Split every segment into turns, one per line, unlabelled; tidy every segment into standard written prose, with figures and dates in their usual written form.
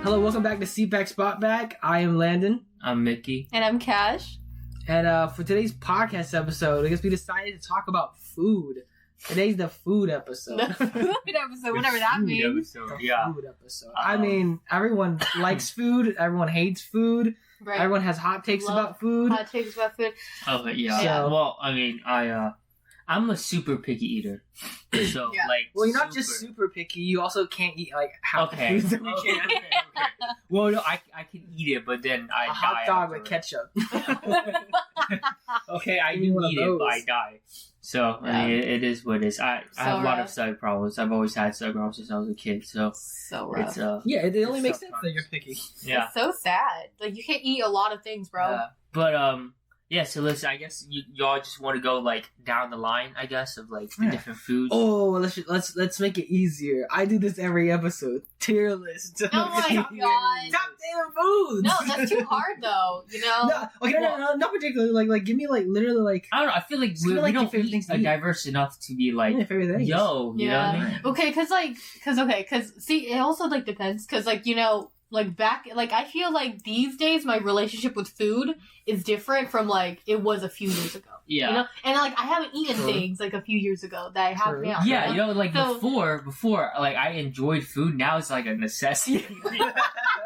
Hello, welcome back to Seatback Spot Back. I am Landon.
I'm Mickey.
And I'm Kash.
And for today's podcast episode, I guess we decided to talk about food. Today's the food episode.
The food episode, whatever that means.
Food episode. I mean, everyone likes food. Everyone hates food.
Right.
Everyone has hot takes about food.
Hot takes about food.
Oh, yeah.
So-
Well, I mean, I'm a super picky eater. So,
Yeah.
like,
Well, you're not just super picky. You also can't eat like half the foods that we can.
okay. Well, no, I can eat it, but then I
A
die.
hot dog with
afterwards.
ketchup.
Okay, I
You need
do
one of
eat it, but I
those.
die. So, I mean, it is what it is. I have a lot of stomach problems. I've always had stomach problems since I was a kid, so
So rough.
it's,
Yeah, it only
It's
makes
so
sense that you're picky.
yeah.
It's so sad. Like, you can't eat a lot of things, bro.
Yeah. But, yeah, so listen, I guess y'all just want to go, like, down the line, I guess, of, like, the
Yeah.
different foods.
Oh, let's make it easier. I do this every episode. Tier list.
Oh my god.
Top 10 foods.
No, that's too hard, though. You know?
No, okay, no, not particularly. Like, give me like literally like
I don't know, I feel like
Just give me,
we
like, your
don't
favorite
eat
things to eat.
diverse enough to be like,
my favorite things.
yo, you know what I mean?
Okay, cause see, it also like depends, cause like, you know, like back, like I feel like these days my relationship with food is different from like it was a few years ago.
Yeah.
You know, and like I haven't eaten
True.
things like a few years ago that I have
True.
now.
Yeah, you know, like
So-
before, like I enjoyed food. Now it's like a necessity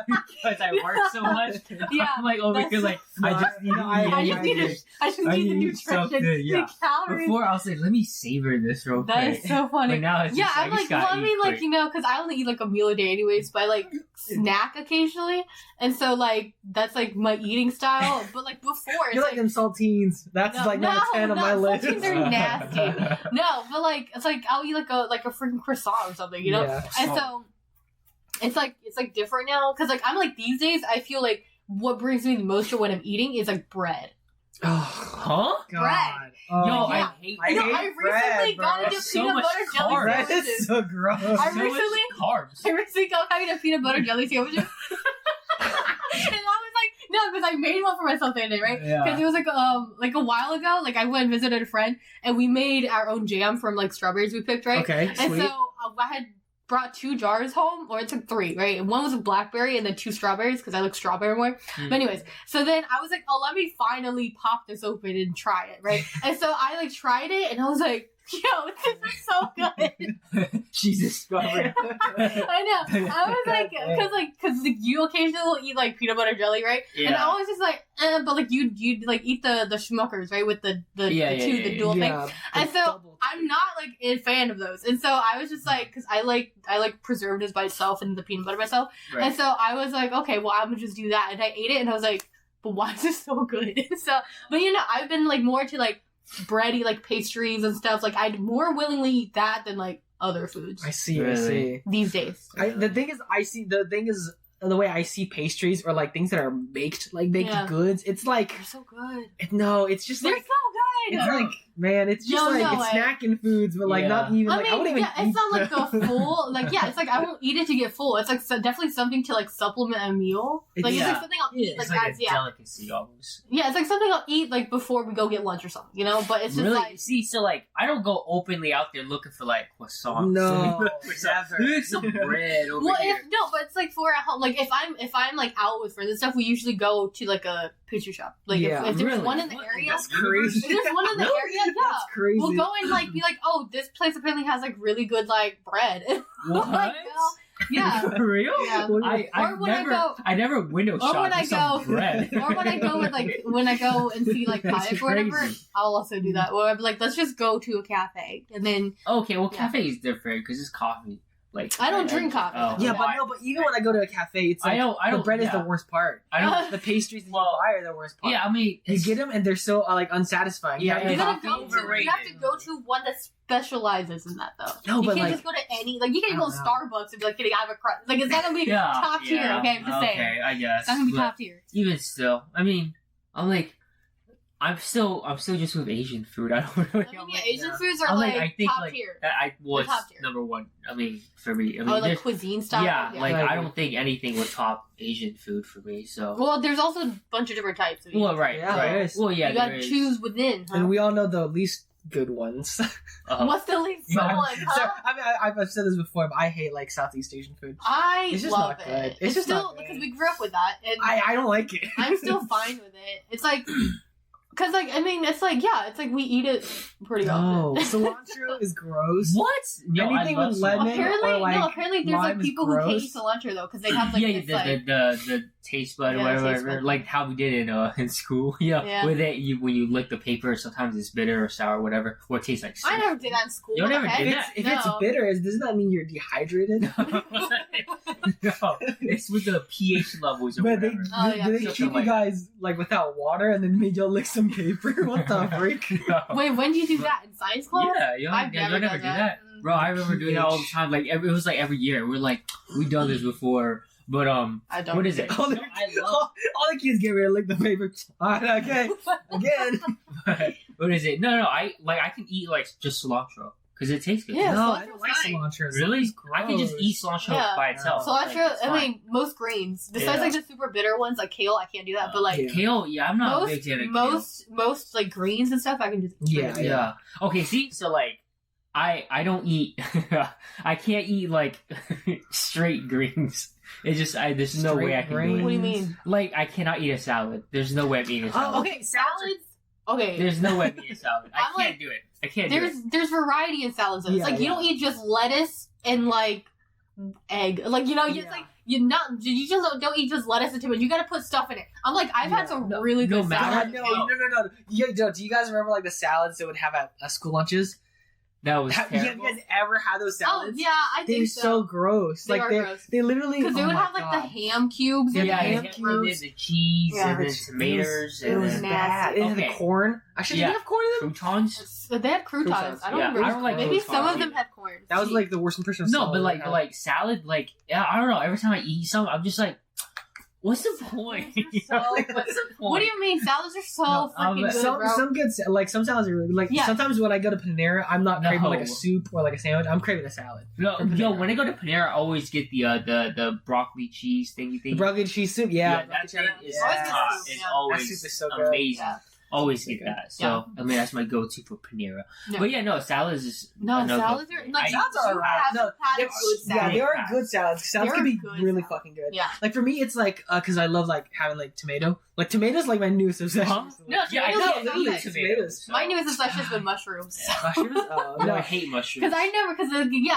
because I work so much.
Yeah,
I'm like, oh,
that's-
because like I just need.
No,
I just need
it.
I just
I
need the
need
nutrition,
something, yeah.
the calories.
Before I was like, let me savor this real quick.
That is so funny.
But now it's
Yeah,
just,
I'm
I just
like, well,
gotta
I mean,
eat
like,
quick.
you know, because I only eat like a meal a day anyways, but I like snack occasionally, and so like that's like my eating style. But like before, it's
You're like them saltines. That's
No,
like number 10 on my list.
saltines are nasty. No, but like it's like I'll eat like a freaking croissant or something, you know.
Yeah.
And so it's like different now because like I'm like these days I feel like what brings me the most joy when I'm eating is like bread.
Oh,
Huh?
God.
Bread.
Oh,
Yo,
yeah.
I hate.
I
You know,
hate
I recently
bread, bro.
got into
That's so
peanut
much
butter jelly
carbs.
bread
sandwiches.
is so gross.
I
so
recently-
much carbs.
I recently got having a peanut butter jelly sandwich. And I was like, no, because I made one for myself the other day, right?
Yeah.
Because it was like a while ago, like I went and visited a friend, and we made our own jam from like strawberries we picked, right?
Okay,
And
sweet.
so I had brought 2 jars home, or it took 3, right? And one was a blackberry, and then 2 strawberries because I like strawberry more.
Mm.
But anyways, so then I was like, oh, let me finally pop this open and try it, right? And so I like tried it, and I was like, yo, this is so good.
Jesus, strawberry.
I know. I was like, because you occasionally will eat like peanut butter jelly, right? And I
Yeah.
was just like, but like you'd like eat the schmuckers, right, with the dual thing.
Yeah,
And
the
so
double-
I'm not like a fan of those, and so I was just like, because I like preservatives by itself and the peanut butter myself,
Right.
and so I was like, okay, well I'm gonna just do that, and I ate it, and I was like, but why is this so good? So, but you know, I've been like more to like bready like pastries and stuff. Like I'd more willingly eat that than like other foods
I see, I
Really?
see.
these days.
The thing is, the way I see pastries or like things that are baked
Yeah.
goods, it's like,
They're so good.
no, it's just
They're
like,
so good.
it's like, man, it's just
No,
like,
no,
it's
I-
snacking foods, but like
Yeah.
not even,
I
like,
mean,
I wouldn't even
yeah, it's
eat
not like
the-
a full, like, yeah, it's like I won't eat it to get full. It's like definitely something to like supplement a meal. Like it's
Yeah.
like something I'll eat,
Yeah,
like
It's like
as
a delicacy almost.
yeah, it's like something I'll eat like before we go get lunch or something, you know. But it's just
Really?
like
See, so like, I don't go openly out there looking for like croissants.
No,
Let me get some bread over
well,
here.
but it's like for at home. Like if I'm like out with friends and stuff, we usually go to like a pastry shop. Like
Yeah,
if there's
really?
one in the
What?
area,
That's crazy.
if there's one in the
Really?
area, yeah.
That's crazy.
We'll go and like be like, oh, this place apparently has like really good like bread.
What?
Like, yeah.
For real?
Yeah.
I
Or when I
never,
go-
I never window
Or
shop
when I
for some
go-
bread.
Or when I go with like when I go and see like
That's
kayak or whatever,
crazy.
I'll also do that. Or I'm like, let's just go to a cafe and then
Okay, well,
Yeah.
cafe is different because it's coffee. Like
I don't drink coffee.
Oh,
Yeah,
well,
but no, but even when I go to a cafe, it's like,
I
the
don't.
bread is
yeah.
the worst part.
I don't.
The pastries that
Well,
you buy are the worst part.
Yeah, I mean,
You
it's-
get them and they're so like unsatisfying.
Yeah,
have
you
to-
gotta
coffee
go to
overrated.
one that specializes in that though.
No,
you
but,
can't
like,
just go to any like you can't
I
go to
don't know.
Starbucks and be like, "Kidding, I have a crust." Like it's not gonna be
yeah,
top tier.
yeah,
Okay, I'm just saying.
Okay, I guess.
It's not gonna be
But
top tier.
even still, I mean, I'm like, I'm still just with Asian food. I don't really.
I mean, yeah, Asian foods are
I'm
like,
I think
top
like
tier.
I was
top tier.
number one. I mean, for me, I mean,
Or like
there's-
cuisine style.
yeah, like
I
I
agree.
don't think anything would top Asian food for me. So,
well, there's also a bunch of different types of
well,
Asian
right,
Yeah,
right.
there is.
Well, yeah,
you gotta
there is.
choose within. Huh?
And we all know the least good ones.
What's the least good one,
So,
huh?
I mean, I've said this before, but I hate like Southeast Asian food.
I
It's just
love
not
it.
good. It's just
still
not good.
because we grew up with that, and
I don't like it.
I'm still fine with it. It's like, cause like I mean, it's like it's like we eat it pretty
No,
often.
cilantro is gross.
What? No,
Anything
I love
with lemon
apparently,
or, like,
apparently there's like
lime is
people who can't
gross.
eat cilantro though, because they have like
yeah,
this like
the taste bud or
Yeah, taste
whatever,
bud.
like how we did in school.
Yeah.
With it, when you lick the paper, sometimes it's bitter or sour, or whatever, or it tastes like soup.
I never did that in school.
You
What the
never
heck?
did
If it's
No.
bitter, doesn't that mean you're dehydrated?
No, it's with the pH levels or
But they,
whatever.
Oh, yeah.
they
Something
treat you
like
guys like without water and then made y'all lick some paper. What the freak?
No.
Wait, when did you do that in science class?
Yeah, you
I've
never
never
do
done
that.
that.
Bro, I remember doing that all the time. Like it was like every year. We're like, we've done this before, but
I don't.
what is it?
All the,
No, I love.
all the kids get ready to lick the paper. Alright, okay, again.
What is it? No, I can eat like just cilantro because it tastes good.
Yeah,
no, I
cilantro's
don't like
fine.
cilantro.
Really?
It's
I can just
gross.
eat cilantro
Yeah.
by itself.
Cilantro,
Like, it's
I
fine.
mean, most greens, besides
Yeah.
like the super bitter ones, like kale, I can't do that. But like
Yeah.
Kale, yeah, I'm not a big fan of kale.
most like greens and stuff, I can just eat.
Yeah.
Yeah. Okay, see, so like, I don't eat. I can't eat like straight greens. It's just there's no way I can
Straight
do
What
it.
do you mean?
Like I cannot eat a salad. There's no way I'm eating a salad.
Oh,
Okay, salads. Okay,
There's no way I'm eating a salad. I
I'm
can't
like-
do it. I can't do it.
there's variety in salads. Though. It's
Yeah,
like you
yeah.
don't eat just lettuce and like egg. Like you know, it's
Yeah.
like you just don't eat just lettuce and tomato. You got to put stuff in it. I'm like I've had
Yeah.
some
No-
really
no
good
matter-
salads.
No. Do you guys remember like the salads they would have at school lunches?
That was
Have you
terrible.
guys ever had those
Oh
salads?
yeah, I
They're
think
so gross.
They
like
are
they
gross.
they literally
because they
oh
would
my
have like
God.
the ham cubes.
Yeah,
and
the
the
ham
ham
and
cubes.
then the cheese,
Yeah.
and then
It was-
tomatoes,
It
and
was
then
bad. It had the
Okay.
corn. Actually, did
Yeah.
they have corn in them?
croutons.
They had croutons.
Croutons.
I don't
Yeah,
remember.
I don't like
Maybe
croutons
some of
either.
them had corn.
That was like the worst impression of
No,
salad
but
I've had.
like salad, like yeah, I don't know. Every time I eat some, I'm just like, what's the point?
So-
Like, what's the point?
What do you mean? Salads are so
No,
freaking good,
some
bro.
some good like some salads are really like
Yeah.
sometimes when I go to Panera I'm not craving
No.
like a soup or like a sandwich, I'm craving a salad.
No,
From
yo,
Panera.
when I go to Panera, I always get the broccoli cheese thingy
The
thing.
broccoli cheese soup, yeah.
that thing is
Always
top.
good soup,
It's
yeah.
always
That soup is so good.
amazing.
Yeah.
Always
So
get
good.
that. So I mean, that's my go-to for Panera.
Yeah.
But yeah, no, salads is
No,
another
salads are
thing.
like
Salads are
you
alright.
haven't
No,
had a
It's-
good
yeah,
salad.
they are good salads. Salads
They're
can be
good
really
salads.
fucking good.
Yeah.
Like for me, it's like because I love like having like tomato. Like tomatoes, like my newest obsession.
Huh?
No,
Yeah, I
tomatoes
know.
are
I
so
eat
good.
tomatoes. so-
My newest obsession has been mushrooms.
Mushrooms? Oh,
No, I
no.
hate mushrooms.
Because I never,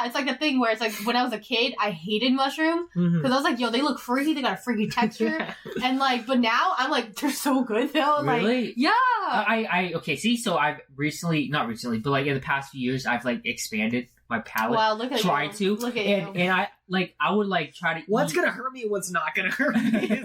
it's like a thing where it's like when I was a kid, I hated mushrooms
Mhm.
because I was like, yo, they look freaky, they got a freaky texture, and like, but now I'm like, they're so good though. Like,
Really?
yeah.
I okay. See, so I've not recently, but like in the past few years, I've like expanded my palate.
Wow, look at
Try
you.
to,
Look at
and
you.
I would try to.
What's
eat-
gonna hurt me and what's not gonna hurt me?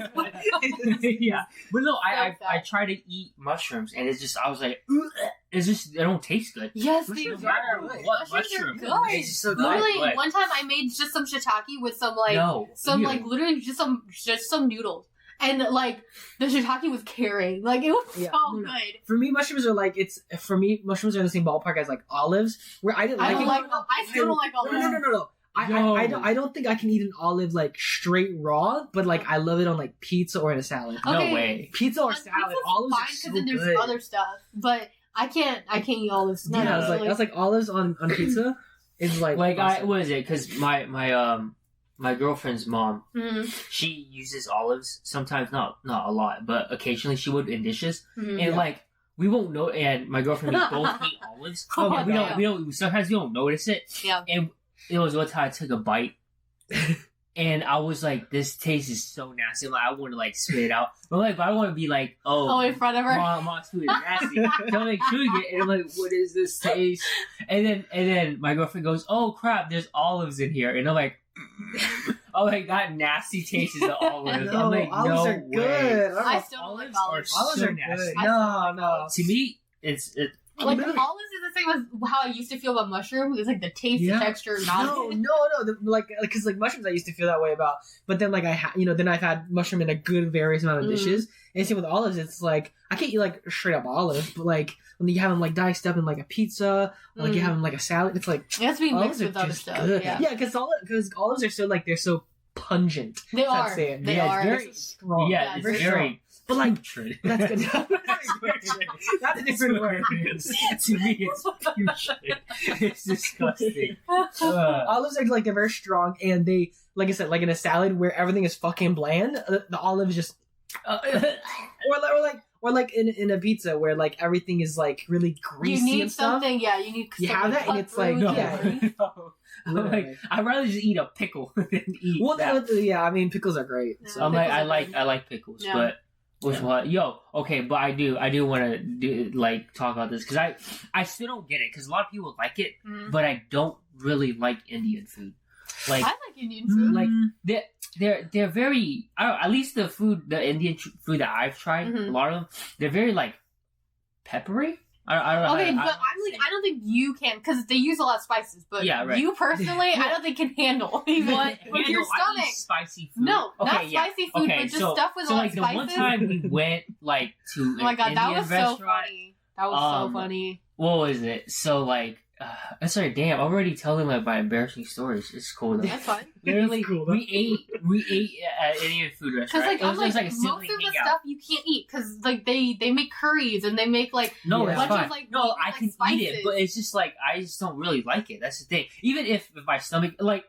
yeah, but no, I
sad.
try to eat mushrooms, and it's just I was like, "Ugh," it's just they don't taste good.
Yes,
Mushrooms
they
are
are.
good.
What
Mushrooms are
mushroom?
good.
It's just so good.
Literally,
but-
one time I made just some shiitake with some like
no,
some
ew.
like literally just some noodles, and like the shiitake was carrying, like it was
Yeah.
so
No,
good.
no. For me, mushrooms are like mushrooms are in the same ballpark as like olives. Where I didn't
I
like
don't
it.
like. I still don't like all
No.
those.
I don't think I can eat an olive like straight raw, but like I love it on like pizza or in a salad.
no
Okay.
way.
Pizza or
On
salad,
pizza's
olives
fine
are so
then there's
good.
other stuff, but I can't eat olives. No,
Yeah,
no,
I was like,
like,
that's like olives on pizza is like awesome.
what is it? Because my girlfriend's mom,
mhm,
she uses olives sometimes, not a lot, but occasionally she would in dishes,
mhm.
and
Yeah.
like we won't know. And my girlfriend we both hate olives.
Oh
And
my
we don't. Sometimes we don't notice it.
Yeah.
And it was one time I took a bite. And I was like, "This taste is so nasty." I'm like, I want to like spit it out, but I don't want to be like,
Oh, in front of her.
Mom's food is nasty. So I'm like chewing it, and I'm like, "What is this taste?" And then my girlfriend goes, "Oh crap, there's olives in here," and I'm like, "Oh, like that nasty taste is the olives."
No,
I'm like,
olives
"No
are
way."
good. I
I
don't
still don't like
Olives are
olives.
Olives
so
are
nasty.
good.
I still
No,
like
no.
olives.
To me, it's
Like
Literally-
olives is the same as how I used to feel about mushroom. It's like the taste,
Yeah.
the texture, not.
No. Like, because like mushrooms, I used to feel that way about. But then, like, then I've had mushroom in a good various amount of
Mm.
dishes. And same with olives. It's like I can't eat like straight up olive, but like when you have them like diced up in like a pizza, or, like you
Mm.
have them like a salad. It's like
It has to be
olives
mixed
are
with other
just
stuff.
good.
Yeah,
because olives are so like they're so pungent.
they
That's
are.
it.
They
Yeah,
are.
it's very strong.
yeah,
Yeah,
it's
very
very
But like
putrid.
that's good. That's a different word.
To me, it's pure shit. It's disgusting.
Olives are like they're very strong, and they, like I said, like in a salad where everything is fucking bland, the olive is just, or like in a pizza where like everything is like really greasy
You need
and stuff.
something, yeah. You need.
You have that, and it's like,
No,
yeah.
no. I'm like, I'd rather just eat a pickle than eat that.
Yeah, I mean pickles are great. So.
I'm like,
Pickles are
I like pickles,
Yeah.
but which one? Yo, okay, but I do want to do like talk about this because I still don't get it because a lot of people like it, but I don't really like Indian food. Like,
I like Indian food.
like they're very, I don't know, at least the Indian food that I've tried, a lot of them, they're very like peppery. I don't know.
Okay, but I don't think you can because they use a lot of spices. But
Yeah, right.
you personally, I don't think can handle even
What?
with your
I
stomach.
eat spicy food.
No,
Okay,
not
yeah.
spicy food,
Okay,
but just
so-
stuff with
So
a lot
like
of
the
spices.
one time we went like to
Oh my god,
an
that
Indian
was
restaurant.
so funny. That was so funny.
What was it? So like, sorry, damn, I'm already telling like my embarrassing stories. It's cool though.
That's fine.
Literally,
It's cool,
we ate at Indian food
Because
restaurant.
like I'm like,
a
most
sibling
of the
hangout.
stuff you can't eat because like they make curries and they make like
No,
Yeah.
it's
bunch of,
fine.
like,
No,
meat
I
with,
can
like,
eat it,
spices.
but it's just like I just don't really like it. That's the thing. Even if my stomach, like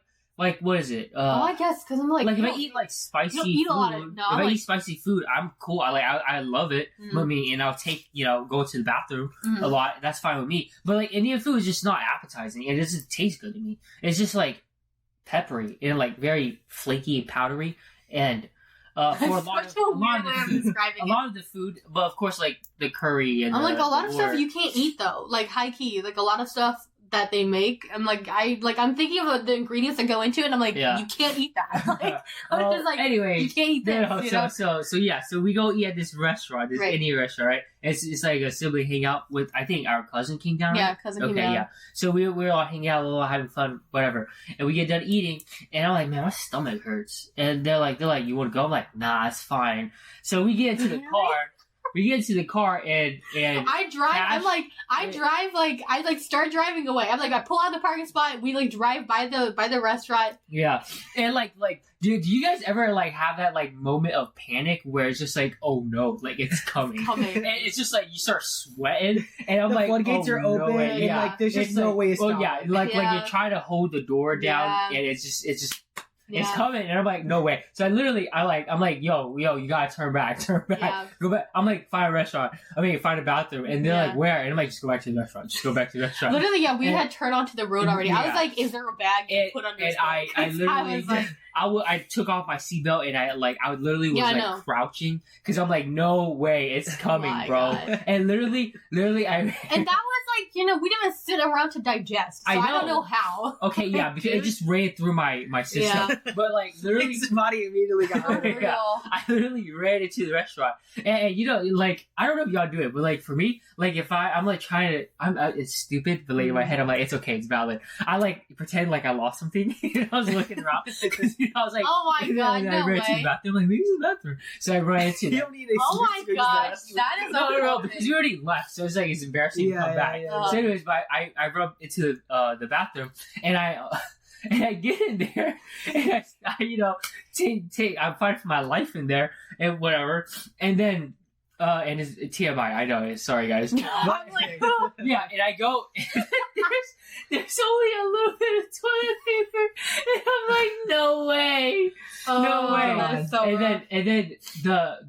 what is it?
I guess because I'm like
Like if
you
I
don't-
eat like spicy
you don't eat
food,
a lot of- no,
if
I'm
I
like-
eat spicy food, I'm cool. I love it.
Mm.
I mean, and I'll take go to the bathroom
Mhm.
a lot. That's fine with me. But like Indian food is just not appetizing. It doesn't taste good to me. It's just like peppery and like very flaky and powdery. And for a lot of
Such a
the
weird way of
food,
describing
a
it.
lot of the food, but of course like the curry and
I'm like a lot
the
of stuff
or-
you can't eat though. Like high key, like a lot of stuff that they make. I'm like I'm thinking of the ingredients that go into it. And I'm like,
Yeah.
you can't eat that. Like, I'm
Well,
just like,
anyway,
you can't eat this.
No,
you know?
so we go eat at this restaurant, this
Right.
Indian restaurant, right? It's like a sibling hangout with I think our cousin came down.
Yeah,
right?
cousin
Okay,
came down.
yeah. So we're all hanging out, we're all having fun, whatever. And we get done eating, and I'm like, man, my stomach hurts. And they're like, you want to go? I'm like, nah, it's fine. So we get into the car. We get into the car and
I drive.
Kash-
I'm like, I start driving away. I'm like, I pull out the parking spot. We like drive by the restaurant.
yeah, and like do you guys ever like have that like moment of panic where it's just like, oh no, like it's coming.
Coming.
And it's just like you start sweating, and I'm
The
like,
floodgates
oh,
are
no
open,
way.
and
Yeah.
like there's just
It's
no
like,
way to
well,
stop.
yeah,
it.
like
Yeah.
you're trying to hold the door down,
Yeah.
and it's just it's
Yeah.
coming, and I'm like, no way. So I'm like, yo, you gotta turn back,
Yeah.
go back. I'm like, find a restaurant. Find a bathroom, and they're
Yeah.
like, where? And I'm like, just go back to the restaurant. Just go back to the restaurant.
Literally, yeah, we
And-
had turned onto the road already. I was
Yeah.
like, is there a bag you
And,
put under
and
his
I
seat?
literally,
was like,
I took off my seatbelt and I literally was
Yeah, I
like
know.
crouching because I'm like, no way, it's coming,
my
bro.
God.
And literally, I.
and that was like, we didn't even sit around to digest. So
I
I don't
know.
know how.
Okay, yeah, because it just ran through my system.
Yeah.
But like literally,
His body immediately got
For
rid of it.
Yeah.
real.
I literally ran into the restaurant, and like I don't know if y'all do it, but like for me, like if I'm like trying to, it's stupid, but like in my head I'm like it's okay, it's valid. I like pretend like I lost something. I was looking around because I was like,
Oh my
and
god,
then
no
I ran to the
way.
bathroom, like maybe it's the bathroom. So I ran into
You
that.
don't need a
Oh my
excuse to
gosh,
just
that is
No,
so
because we already left, so it's like it's embarrassing to
Yeah,
come back.
yeah.
So anyways, but I run into the bathroom and I get in there and I I'm fighting for my life in there and whatever, and then and it's TMI, I know, sorry guys.
I'm like,
Yeah, and I go, and there's only a little bit of toilet paper, and I'm like, no way. No way.
That is so
and
rough.
then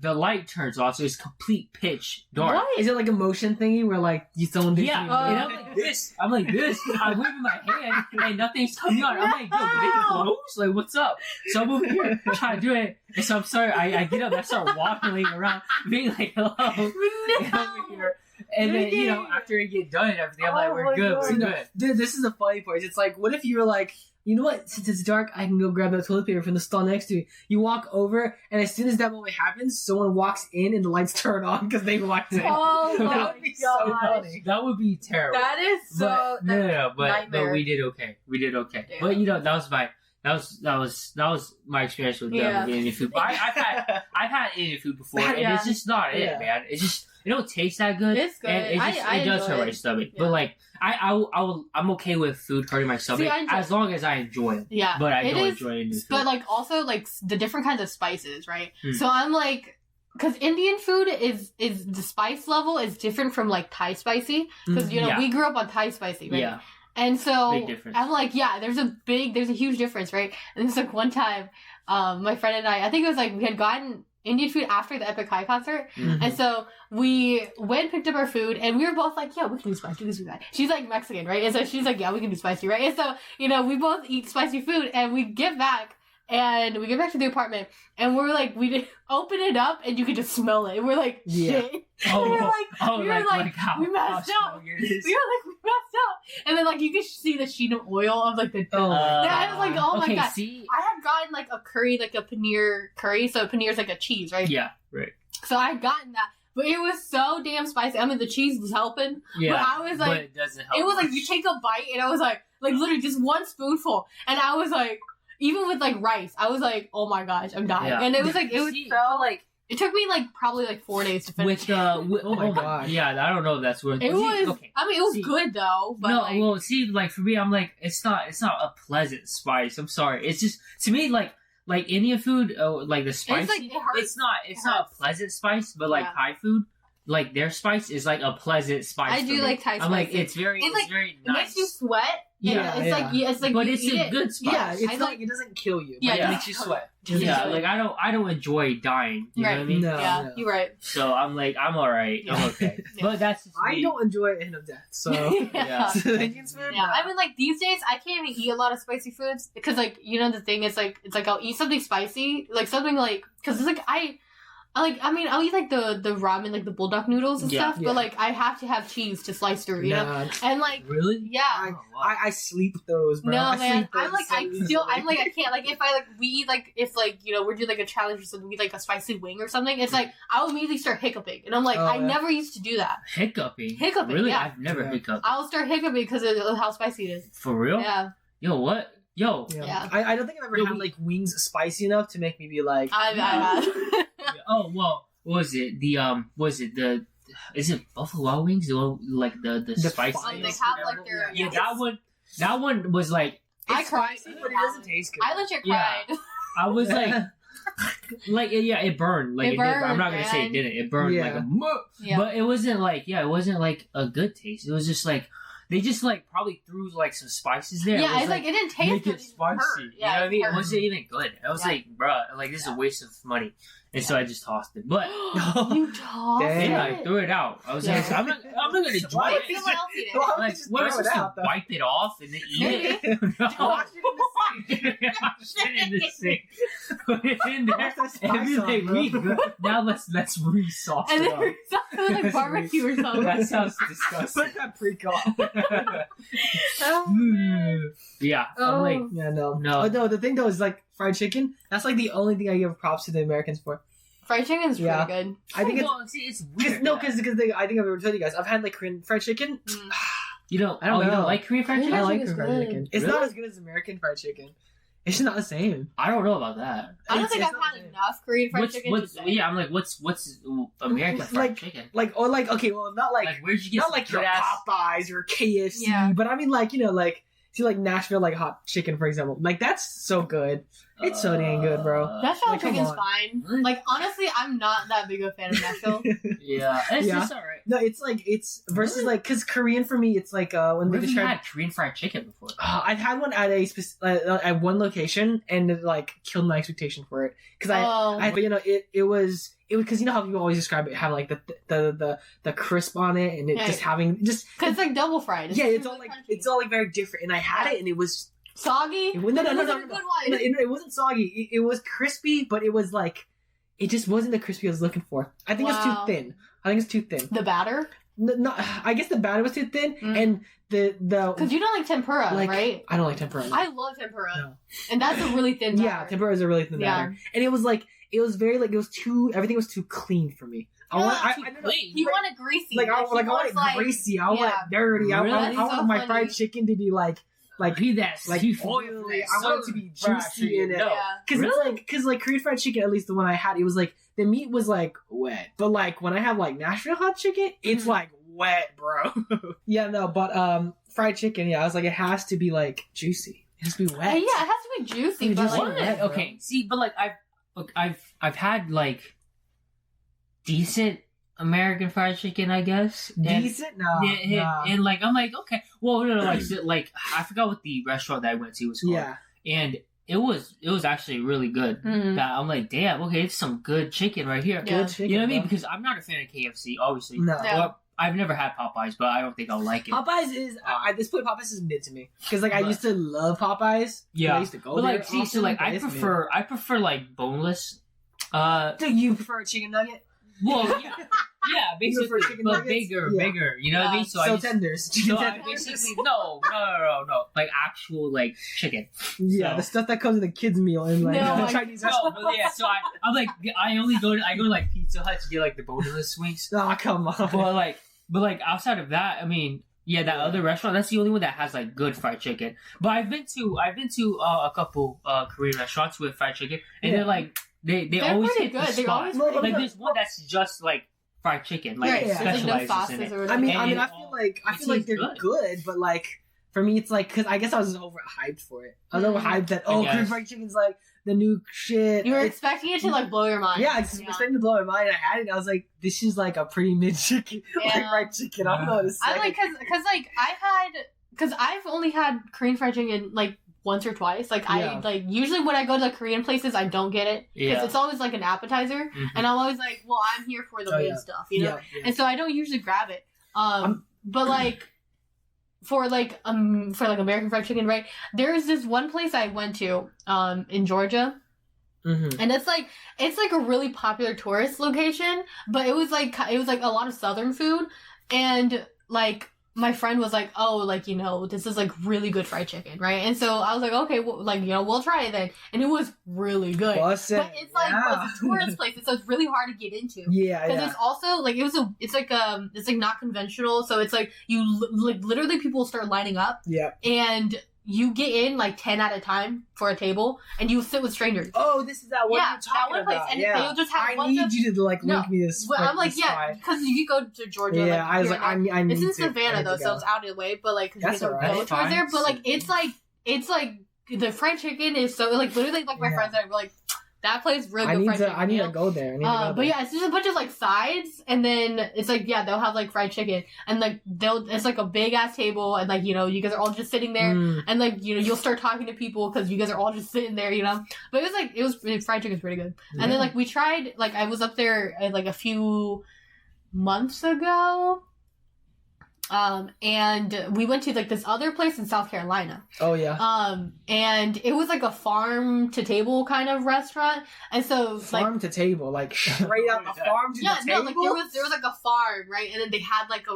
the light turns off, so it's complete pitch dark.
What?
Is it like a motion thingy where like you someone did
Yeah,
something?
and I'm like this. I'm waving my hand, and nothing's coming on. I'm like, yo, did they close? Like, what's up? So I'm over here trying to do it, and so I'm sorry. I get up, and I start waddling around, being like, hello, and over here. And then after I get done and everything, I'm like,
Oh
we're
my
good,
God.
we're good.
Dude, this is the funny part. It's like, what if you were like, you know what? Since it's dark, I can go grab that toilet paper from the stall next to you. You walk over, and as soon as that moment happens, someone walks in and the lights turn on because they walked in.
Oh
That
my
would be so
gosh.
funny.
That would be terrible.
That is so.
But no, but
nightmare.
we did okay. We did okay.
Yeah.
But that was my experience with
Yeah.
Indian food. But I've had Indian food before, and
Yeah.
it's just not it,
Yeah.
man. It's just it don't taste that good.
It's good.
And
I
it does
enjoy
hurt my
it.
stomach.
Yeah.
But like I'm okay with food hurting my stomach
I enjoy-
as long as I enjoy it.
Yeah,
But I
it
don't
is,
enjoy Indian food.
But like also like the different kinds of spices, right?
Hmm.
So I'm like because Indian food is the spice level is different from like Thai spicy because you know
Yeah.
we grew up on Thai spicy, right?
Yeah.
And so
Big difference.
I'm like, yeah, there's a huge difference, right? And there's like one time, my friend and I think it was like we had gotten Indian food after the Epic High concert,
Mhm.
and so we went and picked up our food, and we were both like, yeah, we can do spicy, we can do that. She's like Mexican, right? And so she's like, yeah, we can do spicy, right? And so you know we both eat spicy food, and we get back. And we get back to the apartment, and we're like, we open it up, and you could just smell it. And we're like,
Yeah.
shit.
Oh,
we were like,
oh,
we were like,
how,
we messed
how
up.
strong it is.
We were like, we messed up. And then like you could see the sheen of oil of like the
Oh,
I was like, oh my
okay,
God.
see?
I had gotten like a curry, like a paneer curry. So paneer's like a cheese, right?
Yeah, right.
So I had gotten that. But it was so damn spicy. I mean, the cheese was helping.
Yeah,
But I was like,
but it doesn't help.
it was like
much.
you take a bite, and I was like literally just one spoonful. And I was like, even with like rice, I was like, oh my gosh, I'm dying.
Yeah.
And it was like, it was
See,
so like, it took me like probably like 4 days to finish.
with
Oh my God.
Yeah, I don't know if that's worth.
It was,
Okay.
I mean, it was
See,
good though. But
no,
like,
well, see, like for me, I'm like, it's not a pleasant spice. I'm sorry. It's just to me, like Indian food, like the spice.
like, it hurts.
It's not
hurts.
a pleasant spice, but like
Yeah.
Thai food, like their spice is like a pleasant spice.
I
for
do
me.
like Thai
I'm like,
spicy.
it's very
It
nice.
makes you sweat.
Yeah,
it's like
but
you
it's
eat
a
it.
good spice.
Yeah, it's
I
like,
like-
it doesn't kill you.
Yeah,
but
it
it makes you sweat.
Yeah,
Yeah.
like I don't enjoy dying. You know
Right.
what I mean?
No.
Yeah, you're right.
So I'm like, I'm all right. I'm okay.
Yeah.
But that's just
I
me.
don't enjoy a hint of death, so
Yeah.
Indian's food.
Yeah, I mean, like these days, I can't even eat a lot of spicy foods because, like, you know, the thing is, like, it's like I'll eat something spicy, like something like, because it's like I'll eat like the ramen, like the bulldog noodles and
Yeah.
stuff,
Yeah.
but like I have to have cheese to slice through, you know,
Nah,
and like,
Really?
yeah.
Oh, wow.
I sleep those, bro.
No
I
man,
sleep those
I'm like
so
I'm like I
easily.
can't like if I like we eat like if like you know we're doing like a challenge or something we eat like a spicy wing or something it's like I'll immediately start hiccuping and I'm like
Oh,
I
yeah.
never used to do that.
Hiccuping.
Hiccuping,
Really?
yeah.
I've never
Yeah.
hiccuped.
I'll start hiccuping because of how spicy it is.
For real?
Yeah,
Yo, what? Yo.
Yeah.
I don't think I've ever
Yo,
had
we-
like wings spicy enough to make me be like.
I have.
Oh well. What was it? Was it the? Is it Buffalo Wild Wings? The one like the spicy.
fire
They have like their
Yeah, that one. That one was like.
I
It's
cried,
spicy, but it doesn't taste good.
I legit
Yeah.
cried.
I was like, yeah, it burned. Like
It
it did. I'm
burned,
not gonna say it
man.
didn't. It burned
Yeah.
like a. Muh.
Yeah.
But it wasn't like it wasn't like a good taste. It was just like they just like probably threw like some spices there. It
Yeah,
was,
it's like it didn't taste
make
good.
it spicy.
hurt.
You know
Yeah,
what I mean? It
hurt.
wasn't even good. I was
Yeah.
like, bruh, like this is a waste of money. And so I just tossed it. But
You tossed
Damn.
yeah, I
it.
threw it out. I was
Yeah.
like, I'm not gonna enjoy
Why
it.
did
Someone else eat it.
Why would
Like,
you just
what am I
throw it
supposed to
out, though?
wipe it off and then eat it? No.
Wash it in the
Wash it in the sink. Put it in there.
Wash that spice
And be like,
off, bro.
we good. Now let's re-sauce
And
it
then
up.
there's something like barbecue or something.
That sounds disgusting.
Put that pre-call.
Yeah,
Oh.
I'm like,
Yeah, no.
No.
Oh, no, the thing though is like fried chicken. That's like the only thing I give props to the Americans for.
Fried chicken's
Yeah.
pretty good.
I think it's
well, see, it's weird.
no, because I think I've ever told you guys I've had like Korean fried chicken.
Mm.
you don't.
I don't
You
know.
don't like Korean fried
Korean
chicken?
I like
chicken's
Korean fried
good.
chicken. It's
Really?
not as good as American fried chicken. It's just not the same.
I don't know about that.
I don't
It's-
think
it's
I've
not
had
good.
enough Korean fried chicken to
What's
say.
yeah? I'm like, what's American fried
Like-
chicken?
Like or like okay, well not like
Like, where'd you get
not
some
like your
good ass?
Popeyes or KFC,
Yeah.
but I mean like you know like see like Nashville like hot chicken for example. Like that's so good. It's so dang good, bro.
Nashville
Like, come
chicken's
on.
fine.
Really?
Like honestly, I'm not that big of a fan of Nashville.
Yeah, it's
Yeah.
just alright.
No, it's like it's versus
Really?
like because Korean for me it's like when
Where
they
have you
describe.
had Korean fried chicken before?
I've had one at at one location and it like killed my expectation for it because but you know it was because you know how people always describe it having like the crisp on it and it
Yeah.
just having just
because it's like double fried.
yeah it's
really
all like
crunchy.
it's all like very different and I had it and it was
soggy.
no, no,
It
no,
wasn't
no,
a good
no,
one.
it wasn't soggy it was crispy but it was like it just wasn't the crispy I was looking for. I think it's
Wow.
too thin. I think it's too thin.
The batter,
No, I guess the batter was too thin and the
because you don't like tempura,
like
right?
I don't like tempura. no.
I love tempura,
No.
and that's a really thin.
Yeah,
batter.
tempura is a really thin
Yeah.
batter, and it was like it was very like it was too everything was too clean for me. I want I don't know,
clean.
You want it greasy,
like I
he
want
wants,
it greasy. I want
yeah.
it dirty. I
Really?
want
That's so
my
funny.
fried chicken to be like
Be that
like
seafood.
oily. I want it to be juicy in it.
No.
Yeah.
Because it's
Really?
like because like Korean fried chicken, at least the one I had, it was like the meat was like wet, but like when I have like Nashville hot chicken, it's
Mhm.
like wet, bro. Yeah, no, but fried chicken, yeah, I was like it has to be like juicy. It has to be wet.
Yeah, it has to be juicy,
You
but
just
like,
want it. Bro.
Okay, see, but like I've had like decent American fried chicken, I guess.
Decent? No.
And like, I'm like, okay. Well, no, like, I forgot what the restaurant that I went to was called.
Yeah.
And it was actually really good.
Mm-hmm.
That I'm like, damn, okay, it's some good chicken right here.
Yeah.
Good chicken.
You know what I mean? Because I'm not a fan of KFC, obviously.
No.
Well, I've never had Popeyes, but I don't think I'll like it.
Popeyes is at this point. Popeyes is mid to me because like I used to love Popeyes.
Yeah,
I used to go
but
there.
like, see, so like I prefer like boneless.
Do you prefer a chicken nugget?
Well, yeah, basically, but bigger. You know what I mean?
So tenders. Chicken tenders.
Basically, no, like actual like chicken.
Yeah,
so.
The stuff that comes in the kids' meal and like Chinese restaurants.
No, but yeah. So I'm like, I go to like Pizza Hut to get like the boneless wings.
Oh, come on.
But like outside of that, I mean, yeah, that other restaurant, that's the only one that has like good fried chicken. But I've been to a couple Korean restaurants with fried chicken, and they're like they always hit the spot. Like there's one that's just like fried chicken, like it specializes in it.
I mean, I feel like they're good, but like for me, it's like because I guess I was overhyped for it. I was overhyped that Korean fried chicken's like the new shit.
You were expecting it to like blow your mind.
Yeah, I was expecting to blow my mind. I had it. And I was like, this is like a pretty mid chicken, like fried chicken. I don't know what to say.
I like because I've only had Korean fried chicken like once or twice. Like I like usually when I go to the Korean places, I don't get it because it's always like an appetizer, and I'm always like, well, I'm here for the main stuff, you know. And so I don't usually grab it. But like. For American fried chicken, right? There's this one place I went to in Georgia, and it's like a really popular tourist location, but it was like a lot of Southern food, and like my friend was like, oh, like, you know, this is like really good fried chicken, right? And so I was like, okay, well, like, you know, we'll try it then, and it was really good. But it's like it's a tourist place, so it's really hard to get into. Because it's also like it's like not conventional, so it's like like literally people start lining up. Yeah. And you get in like 10 at a time for a table, and you sit with strangers.
Oh, this is that one you're talking
place,
about.
And they'll just have
I need you to like link me this.
Well, I'm like, because you go to Georgia.
Yeah,
like,
I was like, I need
it's in
to.
Savannah though, so it's out of the way. But like, because you can go towards there. But like, it's like the fried chicken is so like literally like my friends are like. That place really good fried chicken.
I need to go there.
But yeah, it's just a bunch of like sides, and then it's like they'll have like fried chicken, and like it's like a big ass table, and like, you know, you guys are all just sitting there, and like, you know, you'll start talking to people because you guys are all just sitting there, you know. But fried chicken's pretty good. And then like we tried, like I was up there like a few months ago. And we went to like this other place in South Carolina. Oh yeah. And it was like a farm to table kind of restaurant, and so
farm to table, like straight out the farm to the table.
Yeah, no, like there was like a farm, right, and then they had like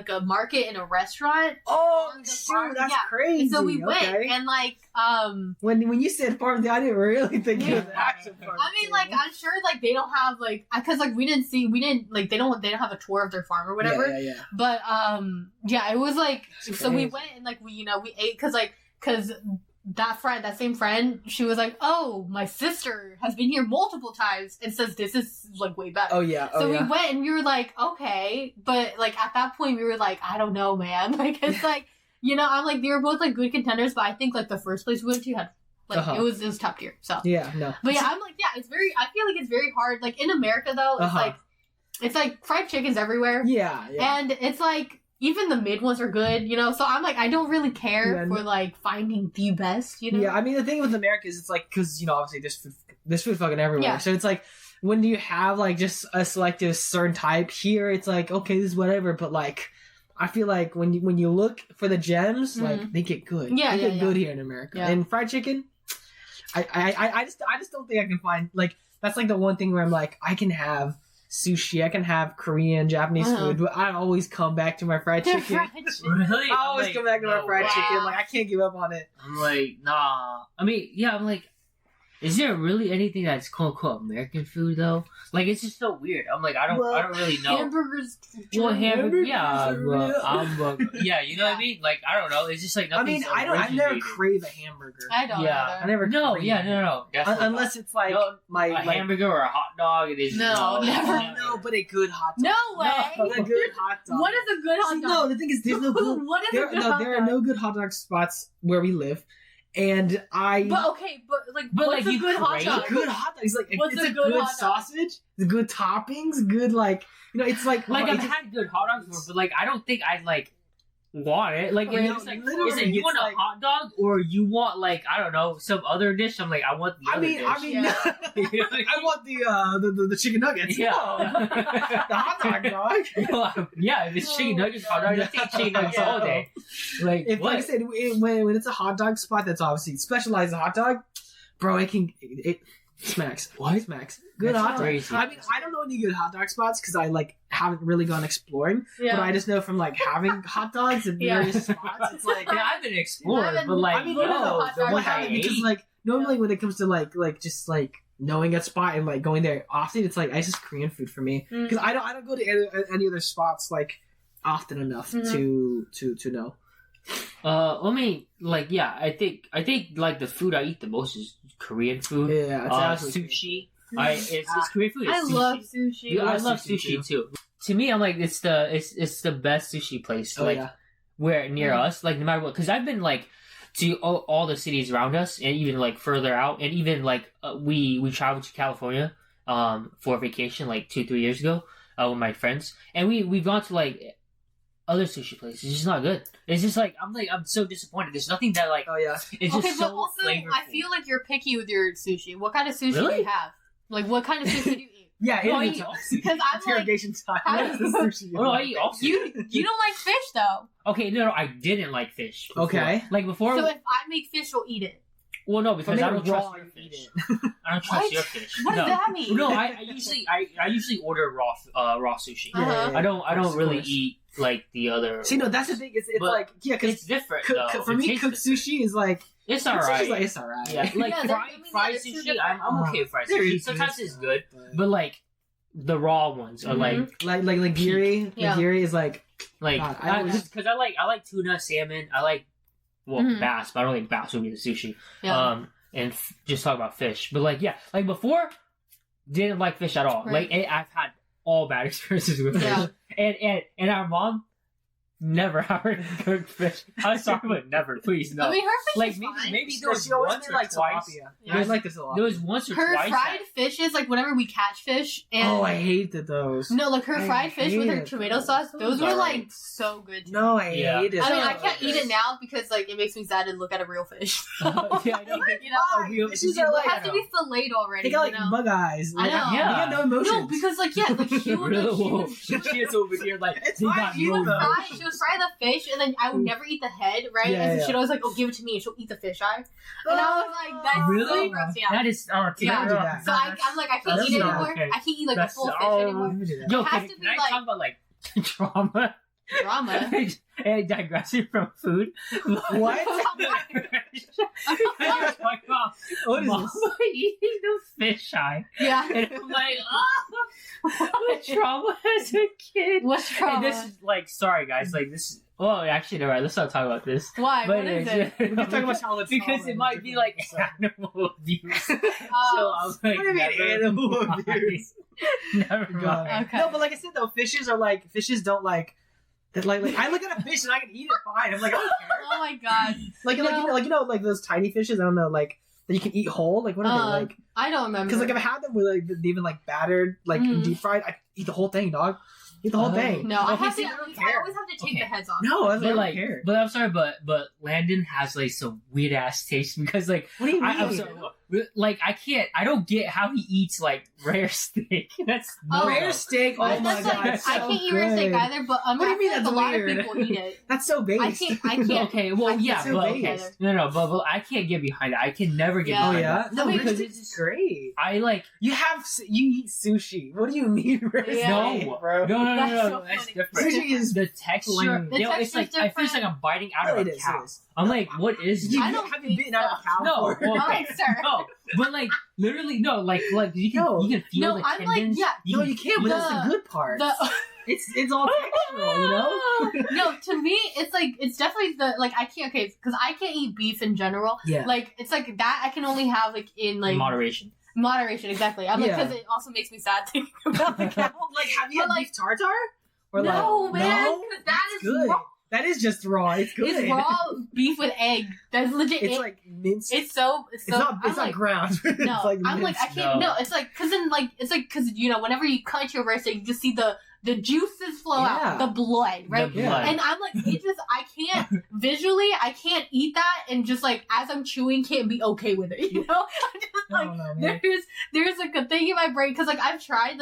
a market and a restaurant.
Oh shoot, that's crazy.
And so we went, and like
when you said farm, I didn't really think it was actual farm.
I mean, like I'm sure like they don't have like because like we didn't like they don't have a tour of their farm or whatever. Yeah. But yeah, it was like so we went and like we ate because that same friend, she was like, oh, my sister has been here multiple times and says this is like way better. So we went and we were like, okay, but like at that point we were like, I don't know, man. Like it's like, you know, I'm like they were both like good contenders, but I think like the first place we went to had like it was top tier. So
yeah, no.
But yeah, I'm like I feel like it's very hard. Like in America though, it's like fried chicken's everywhere. Yeah. And it's like even the mid ones are good, you know? So I'm like, I don't really care for, like, finding the best, you know?
Yeah, I mean, the thing with America is it's like, because, you know, obviously there's food fucking everywhere. Yeah. So it's like, when you have, like, just a selective certain type here, it's like, okay, this is whatever. But, like, I feel like when you look for the gems, like, they get good. Yeah, they get good here in America. Yeah. And fried chicken, I just don't think I can find, like, that's, like, the one thing where I'm like, I can have sushi, I can have Korean, Japanese food, but I always come back to my fried chicken.
Really?
I always come back to my fried chicken. Like, I can't give up on it.
I'm like, nah. I mean, yeah, I'm like, is there really anything that's quote unquote American food though? Like, it's just so weird. I'm like, I don't really know.
Hamburgers.
Well, hamburgers, yeah, yeah, you know what I mean? Like, I don't know. It's just like nothing.
I mean, I never crave a hamburger.
I don't.
Yeah,
I
never.
No,
unless it's like
a hamburger or a hot dog. It is
never.
No, but a good hot dog.
No way.
A good hot dog.
What is a good hot dog?
No, the thing is, there's no good.
What is a good hot dog?
There are no good hot dog spots where we live. and I.
But what's a good hot dog?
Good hot dog. It's like
What's
it's
a
a
good
good
hot dog?
sausage, the good toppings, good like it's like
I've had good hot dogs before, but like I don't think I'd like want it. Like
Really?
it's like
Literally,
it's like you
it's
want
like-
a hot dog or you want like I don't know some other dish. I'm like I want the other dish.
Yeah.
I want the chicken nuggets.
Yeah.
No. The hot dog, dog.
Yeah, if it's chicken nuggets, hot dog, I take chicken nuggets
Yeah.
all day. Like
If,
what?
like I said, when it's a hot dog spot that's obviously specialized hot dog, bro, it smacks. What smacks? Good
That's
hot dog.
crazy.
I mean, I don't know any good hot dog spots because I like haven't really gone exploring.
Yeah.
But I just know from like having hot dogs at
Yeah.
various spots, it's like
Yeah, I've been explored,
I
but like
I mean,
Go to the
no,
hot
the
dog
one
I
I
haven't because
ate.
like normally when it comes to like just like knowing a spot and like going there often, it's like it's just Korean food for me
Mm.
because I don't go to any other spots like often enough
Mhm.
to know.
I mean, like, yeah, I think like the food I eat the most is Korean food.
Yeah, it's absolutely
Sushi. It's Korean food.
I
It's
love
sushi.
sushi.
Dude, I
love
love
sushi,
sushi too. To me, I'm like it's the best sushi place.
Oh
like
yeah.
where near
Mhm.
us, like no matter what. Because I've been like to all the cities around us, and even like further out, and even like we traveled to California for vacation like 2-3 years ago with my friends, and we've gone to like other sushi places. It's just not good. It's just like I'm so disappointed. There's nothing that like
Oh yeah.
it's
Okay,
just
but
so
also
flavorful.
I feel like you're picky with your sushi. What kind of sushi do
Really?
you have? Like, what kind of sushi do you eat?
Yeah,
No, I
it is
eat
a
all
tough-
Because I'm like,
interrogation time.
how
What is
do
the sushi?
Oh, no, I eat all sushi.
you don't like fish though.
Okay, no, I didn't like fish. Before.
Okay.
Like before.
So if I make fish, you'll eat it.
Well, no,
If
because
I
I
make
don't
it
trust
raw,
your
you eat
fish.
it.
I don't trust
What?
your fish.
What
no.
does that mean?
No, I usually order raw sushi.
Yeah,
Uh-huh.
yeah,
I don't
of
really
course.
eat like the other.
See, no, that's the thing. It's
But
like yeah, because
It's different though.
for
It
me,
tastes
cooked
different.
sushi is like
It's
cooked sushi's
alright.
like it's alright.
Yeah, like
Yeah,
fried
they're two
sushi.
different-
I'm okay with fried
There
sushi.
is
Sometimes
good
it's
stuff,
good, but like the raw ones are
Mhm.
like giri.
Yeah.
Giri is like
like
God, I don't-
just because I like tuna, salmon. I like
Mhm.
bass, but I don't like bass would be the sushi.
Yeah.
And just talk about fish, but like like before, didn't like fish at all.
Right.
Like I've had all bad experiences with
Yeah.
fish, and our mom never ever cooked fish. I'm sorry, but never, please no.
I mean, her fish
like
is
maybe
fine.
maybe there was
she always
once
made
or
like
twice.
tilapia.
Yeah.
I always like the tilapia.
There was once or
Her
twice.
fried fish is like whenever we catch fish. And
Oh, I hated those.
no, like her
I
fried fish with her
hated
tomato
those.
sauce. Those were
Alright.
like so good.
No, I
Yeah.
hated.
I mean, I
those.
can't eat it now because like it makes me sad to look at a real fish.
yeah, I know.
You know,
Why?
real-
Fishes
you
are
know,
like
it has to be filleted already.
they got like
you know?
bug eyes.
I
Like,
know.
They got no emotions.
No, because like yeah, like she would
Whoa.
she would
She is over here like
It's
they
fine,
got
you
no
know.
she would fry the fish and then I would never eat the head, right?
Yeah,
and
yeah.
she'd always like, "Oh, give it to me," and she'll eat the fish eye. And I was like, "That's so
Really?
gross." Yeah.
That is
Yeah,
terrible.
do that.
So I'm like, I can't
That's
eat it
not
anymore.
okay.
I can't eat like a
That's-
full fish
oh.
anymore.
Let me do that.
Yo,
It has
can
to be,
I
like-
talk about like trauma?
Drama.
And digressing from food.
What?
You're talking about
What is
mama
this?
eating the fish eye.
Yeah.
And I'm like, what trauma as a kid?
What's
And
trauma?
this is like, sorry guys, like this is, well, actually, alright, let's not talk about this.
Why?
But
What is it?
We can talk about childhood
because
trauma
it might
in
be
different
like
episodes.
animal abuse. So
Oh,
I'm like,
What do you mean
never
animal
mind.
abuse?
Never
God.
mind.
okay.
No, but like I said though, fishes don't like. That like I look at a fish and I can eat it fine. I'm like, I don't care.
Oh my god.
Like those tiny fishes. I don't know, like that you can eat whole. Like what are they like?
I don't remember.
Because like I've had them with like even like battered, like
Mm.
deep fried. I eat the whole thing, dog. Eat the whole thing.
no, I
Okay,
have
see,
to.
I don't
I
care.
always have to take
Okay.
the heads off.
No, I
But
don't
like,
care.
but I'm sorry, but Landon has like some weird ass taste because like
What do you mean?
I'm sorry, like I don't get how he eats like rare steak. That's
Oh.
no.
Rare steak. Oh
But
my
that's
god,
like,
it's
I
so
can't eat rare steak
good.
either. But
What do you mean
I feel
that's
like a
weird?
lot of people eat it.
That's so base.
I can't.
Okay, well,
I
yeah,
can't
so
but
base.
okay, no, but I can't get behind it. I can never get
Yeah.
Oh
behind
yeah,
it.
no,
I mean,
rare
because
steak's
it's
great.
I like
You eat sushi. What do you mean rare
Yeah.
steak,
no,
bro?
no,
That's so
that's
funny.
different.
Sushi is
The texture,
Lame.
The
you know, it's like
texture's
I feel like
different.
I'm biting out
No,
of
it
a
is,
cow.
it is.
I'm like, what is
You
I
this?
don't
haven't
think
bitten out of a cow
No,
before.
well,
No, sir.
No, but like literally, no, like you can
No.
you can feel
No,
the
I'm like,
tendons.
yeah.
No, you can't. But that's the
The-
good part.
The
It's all textural, you know.
no, to me, it's like it's definitely the like I can't because I can't eat beef in general.
Yeah.
Like it's like that I can only have like in like
moderation.
moderation. Exactly. I'm like
Yeah.
because it also makes me sad thinking about the cow.
Like, have you
But,
had
like-
beef tartare? Or
No,
like,
man,
no?
'cause that
It's
is
good.
wrong.
That is just raw. It's good.
It's raw beef with egg. That's legit.
It's like minced.
It's not
like ground.
No,
It's like
I'm like, I can't. No, it's like because you know, whenever you cut your wrist, you just see the juices flow out, the blood, right?
The blood.
And I'm like, I can't visually, I can't eat that, and just like as I'm chewing, can't be okay with it. You know, I'm just like, there's like a thing in my brain because like I've tried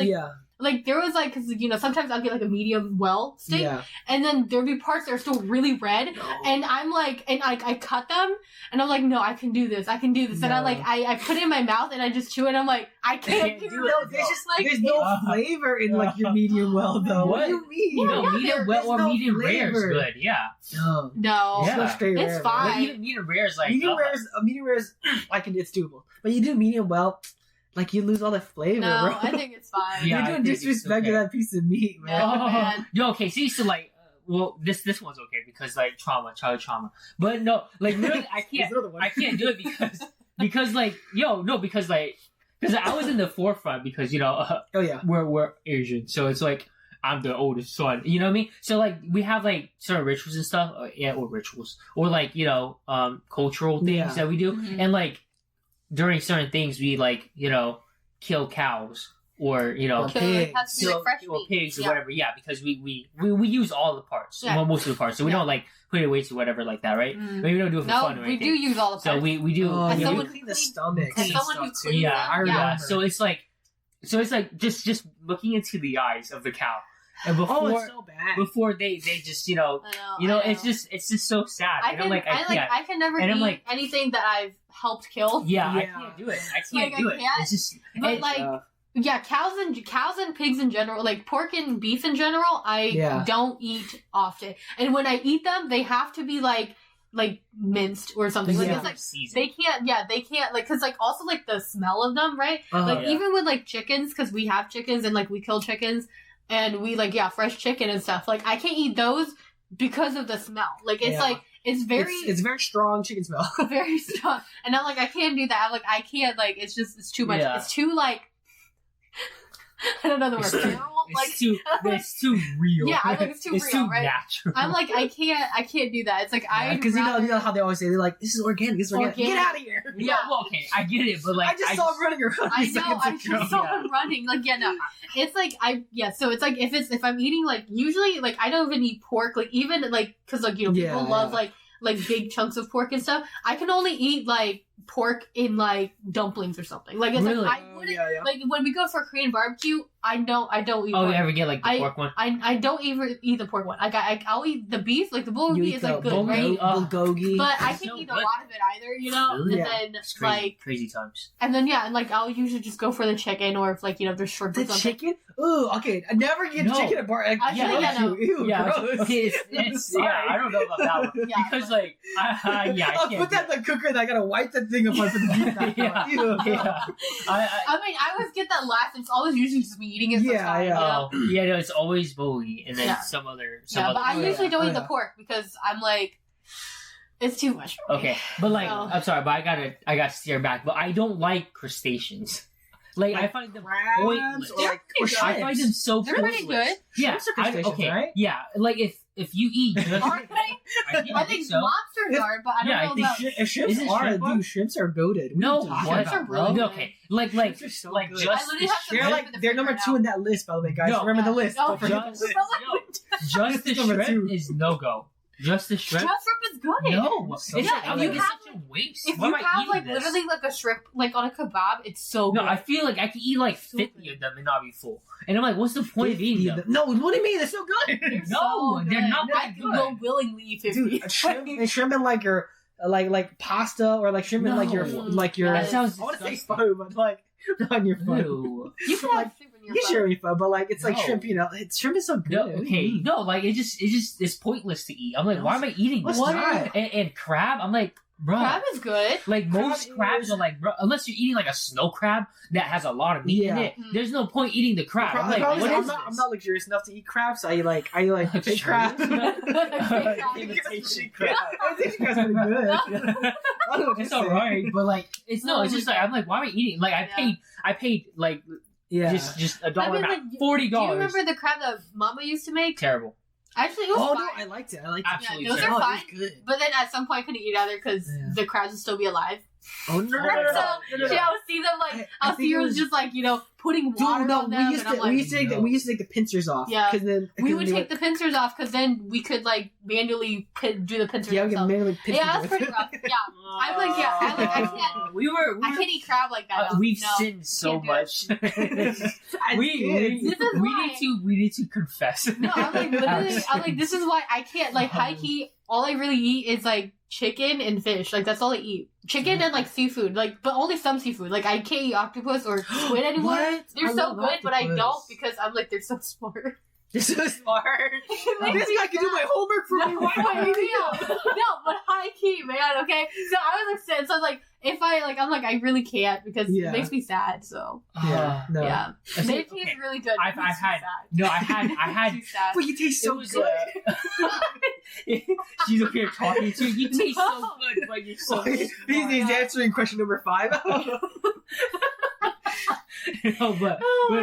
like there was like because you know sometimes I'll get like a medium well steak, and then there'll be parts that are still really red, and I'm like, and I cut them, and I'm like, no, I can do this, and I put it in my mouth and I just chew it, and I'm like, I can't do it.
There's just like there's no flavor in like your medium well though. What do you mean?
No, medium well or medium rare is good. Yeah.
No, it's fine.
Like, even medium rare is like
medium rare is like it's doable, but you do medium well. Like, you lose all the flavor,
no,
bro.
I think it's fine.
You're doing disrespect to that piece of meat, man.
Oh, man.
Yo, okay, see, so, like, well, this one's okay because, like, childhood trauma. But, no, like, really, I can't do it because, like, because I was in the forefront because, you know, we're Asian, so it's like, I'm the oldest son, you know what I mean? So, like, we have, like, certain rituals and stuff, or rituals, or, like, you know, cultural things that we do, and, like, during certain things, we like kill cows or pigs,
or
pigs or whatever. Yeah, because we use all the parts, most of the parts, so we don't like put it away to whatever like that, right? But we don't do it for fun or anything.
We do use all the parts.
So we do.
We clean the stomach and stuff too.
Yeah,
I remember.
Yeah. So it's like just looking into the eyes of the cow. And before,
it's so bad.
Before they just I know. it's just so sad. I
can never eat anything that I've helped kill.
Yeah, I can't do it. I can't do it. It's just
cows and pigs in general, like pork and beef in general, I don't eat often. And when I eat them, they have to be like minced or something. Like it's like they can't like because like also like the smell of them, right? Even with like chickens, because we have chickens and like we kill chickens. And we fresh chicken and stuff. Like I can't eat those because of the smell. Like it's like it's very strong chicken smell. Very strong. And I'm like I can't do that. I'm like I can't like it's too much. It's too like I don't know the word.
It's too real.
Yeah, I think it's too real, right?
Natural.
I'm like I can't do that. It's like
because you know how they always say they're like this is organic. Get out of here.
Yeah, well, okay, I get it, but like
I just saw him running around.
I know, I just saw him running. Like no, it's like so it's like if I'm eating like usually like I don't even eat pork like even like because like people love like big chunks of pork and stuff. I can only eat like pork in like dumplings or something. Like it's like I wouldn't like when we go for Korean barbecue. I don't eat.
Oh,
pork.
You ever get like the pork one?
I don't even eat the pork one. I'll eat the beef. Like the bulgogi is like good, right?
Bulgogi.
But I can't eat a lot of it either, you know.
Really?
And then
like crazy times.
And then and like I'll usually just go for the chicken or if like there's shrimp or something.
Chicken? Ooh, okay. I never get chicken at bar.
Ew,
okay, it's I don't know about that one because like
I'll put that in the cooker and I gotta wipe that thing up for the beef.
I mean, I always get that last. It's always usually just me eating it.
No, it's always bulgogi and then some other.
But I usually don't eat the pork because I'm like, it's too much.
Okay, but like, I'm sorry, but I gotta steer back. But I don't like crustaceans. Like I find them pointless. I find them so
They're
pointless.
pretty good.
Yeah,
right?
Yeah, like if you eat,
aren't they? I think so. Lobsters are, but I don't know about.
If shrimps are, dude, shrimps are goated.
No,
shrimps are really good.
Okay, like
they're number 2 in that list, by the way, guys. Remember the list.
Just the shrimp is no go. Just the shrimp?
Just shrimp is good.
No. It's such a waste.
If you have like literally like a shrimp like on a kebab, it's so good.
No, I feel like I can eat like 50 of them and not be full. And I'm like, what's the point of eating them?
No, what do you mean? They're so good.
They're not that good.
I will willingly eat 50.
Dude, shrimp in like your like pasta or like shrimp in like your
that sounds
I want to say pho, but like not on your pho.
You can have shrimp in your pho.
Shrimp pho, but like it's like shrimp, shrimp is so good.
No, okay, no, like it's pointless to eat. I'm like, why am I eating this? And crab, I'm like, bro,
crab is good.
Like most crabs are like, bro, unless you're eating like a snow crab that has a lot of meat in it, there's no point eating the crab. I'm like,
I'm not luxurious enough to eat crab, so I like fake crab. Imitation crab. Imitation crab's pretty good.
It's alright, but like it's just like I'm like, why am I eating? Like I paid like just $1 $40.
Do you remember the crab that Mama used to make?
Terrible.
Actually, it was fine.
No, I liked it.
Absolutely.
Yeah, those
terrible.
are fine.
It was good.
But then at some point I couldn't eat either because the crabs would still be alive.
Oh no!
So I would see them like I see her just like putting water on them.
We used to take the pincers off.
Yeah. We would
take
take the pincers off because then we could like manually do the pincers.
Yeah, we could manually pinch.
Yeah, that's pretty rough. Yeah, I can't. I can't eat crab like that.
We've sinned so much. we need to confess.
No, I'm like literally. I'm like this is why I can't like high key. All I really eat is like chicken and fish. Like that's all I eat. Chicken and like seafood. Like but only some seafood. Like I can't eat octopus or squid anymore.
What?
They're so good,
octopus.
but I don't because I'm like they're so smart.
They're so smart. This guy can do my homework for me. Why am I eating it?
No, but high key, man. Okay, so I was upset. So I was like, if I like, I'm like, I really can't because it makes me sad. So
yeah.
They taste really good.
I had.
Too sad.
But you taste so good.
She's up here talking to you. You taste so good, but you're so.
He's answering question number 5.
No, but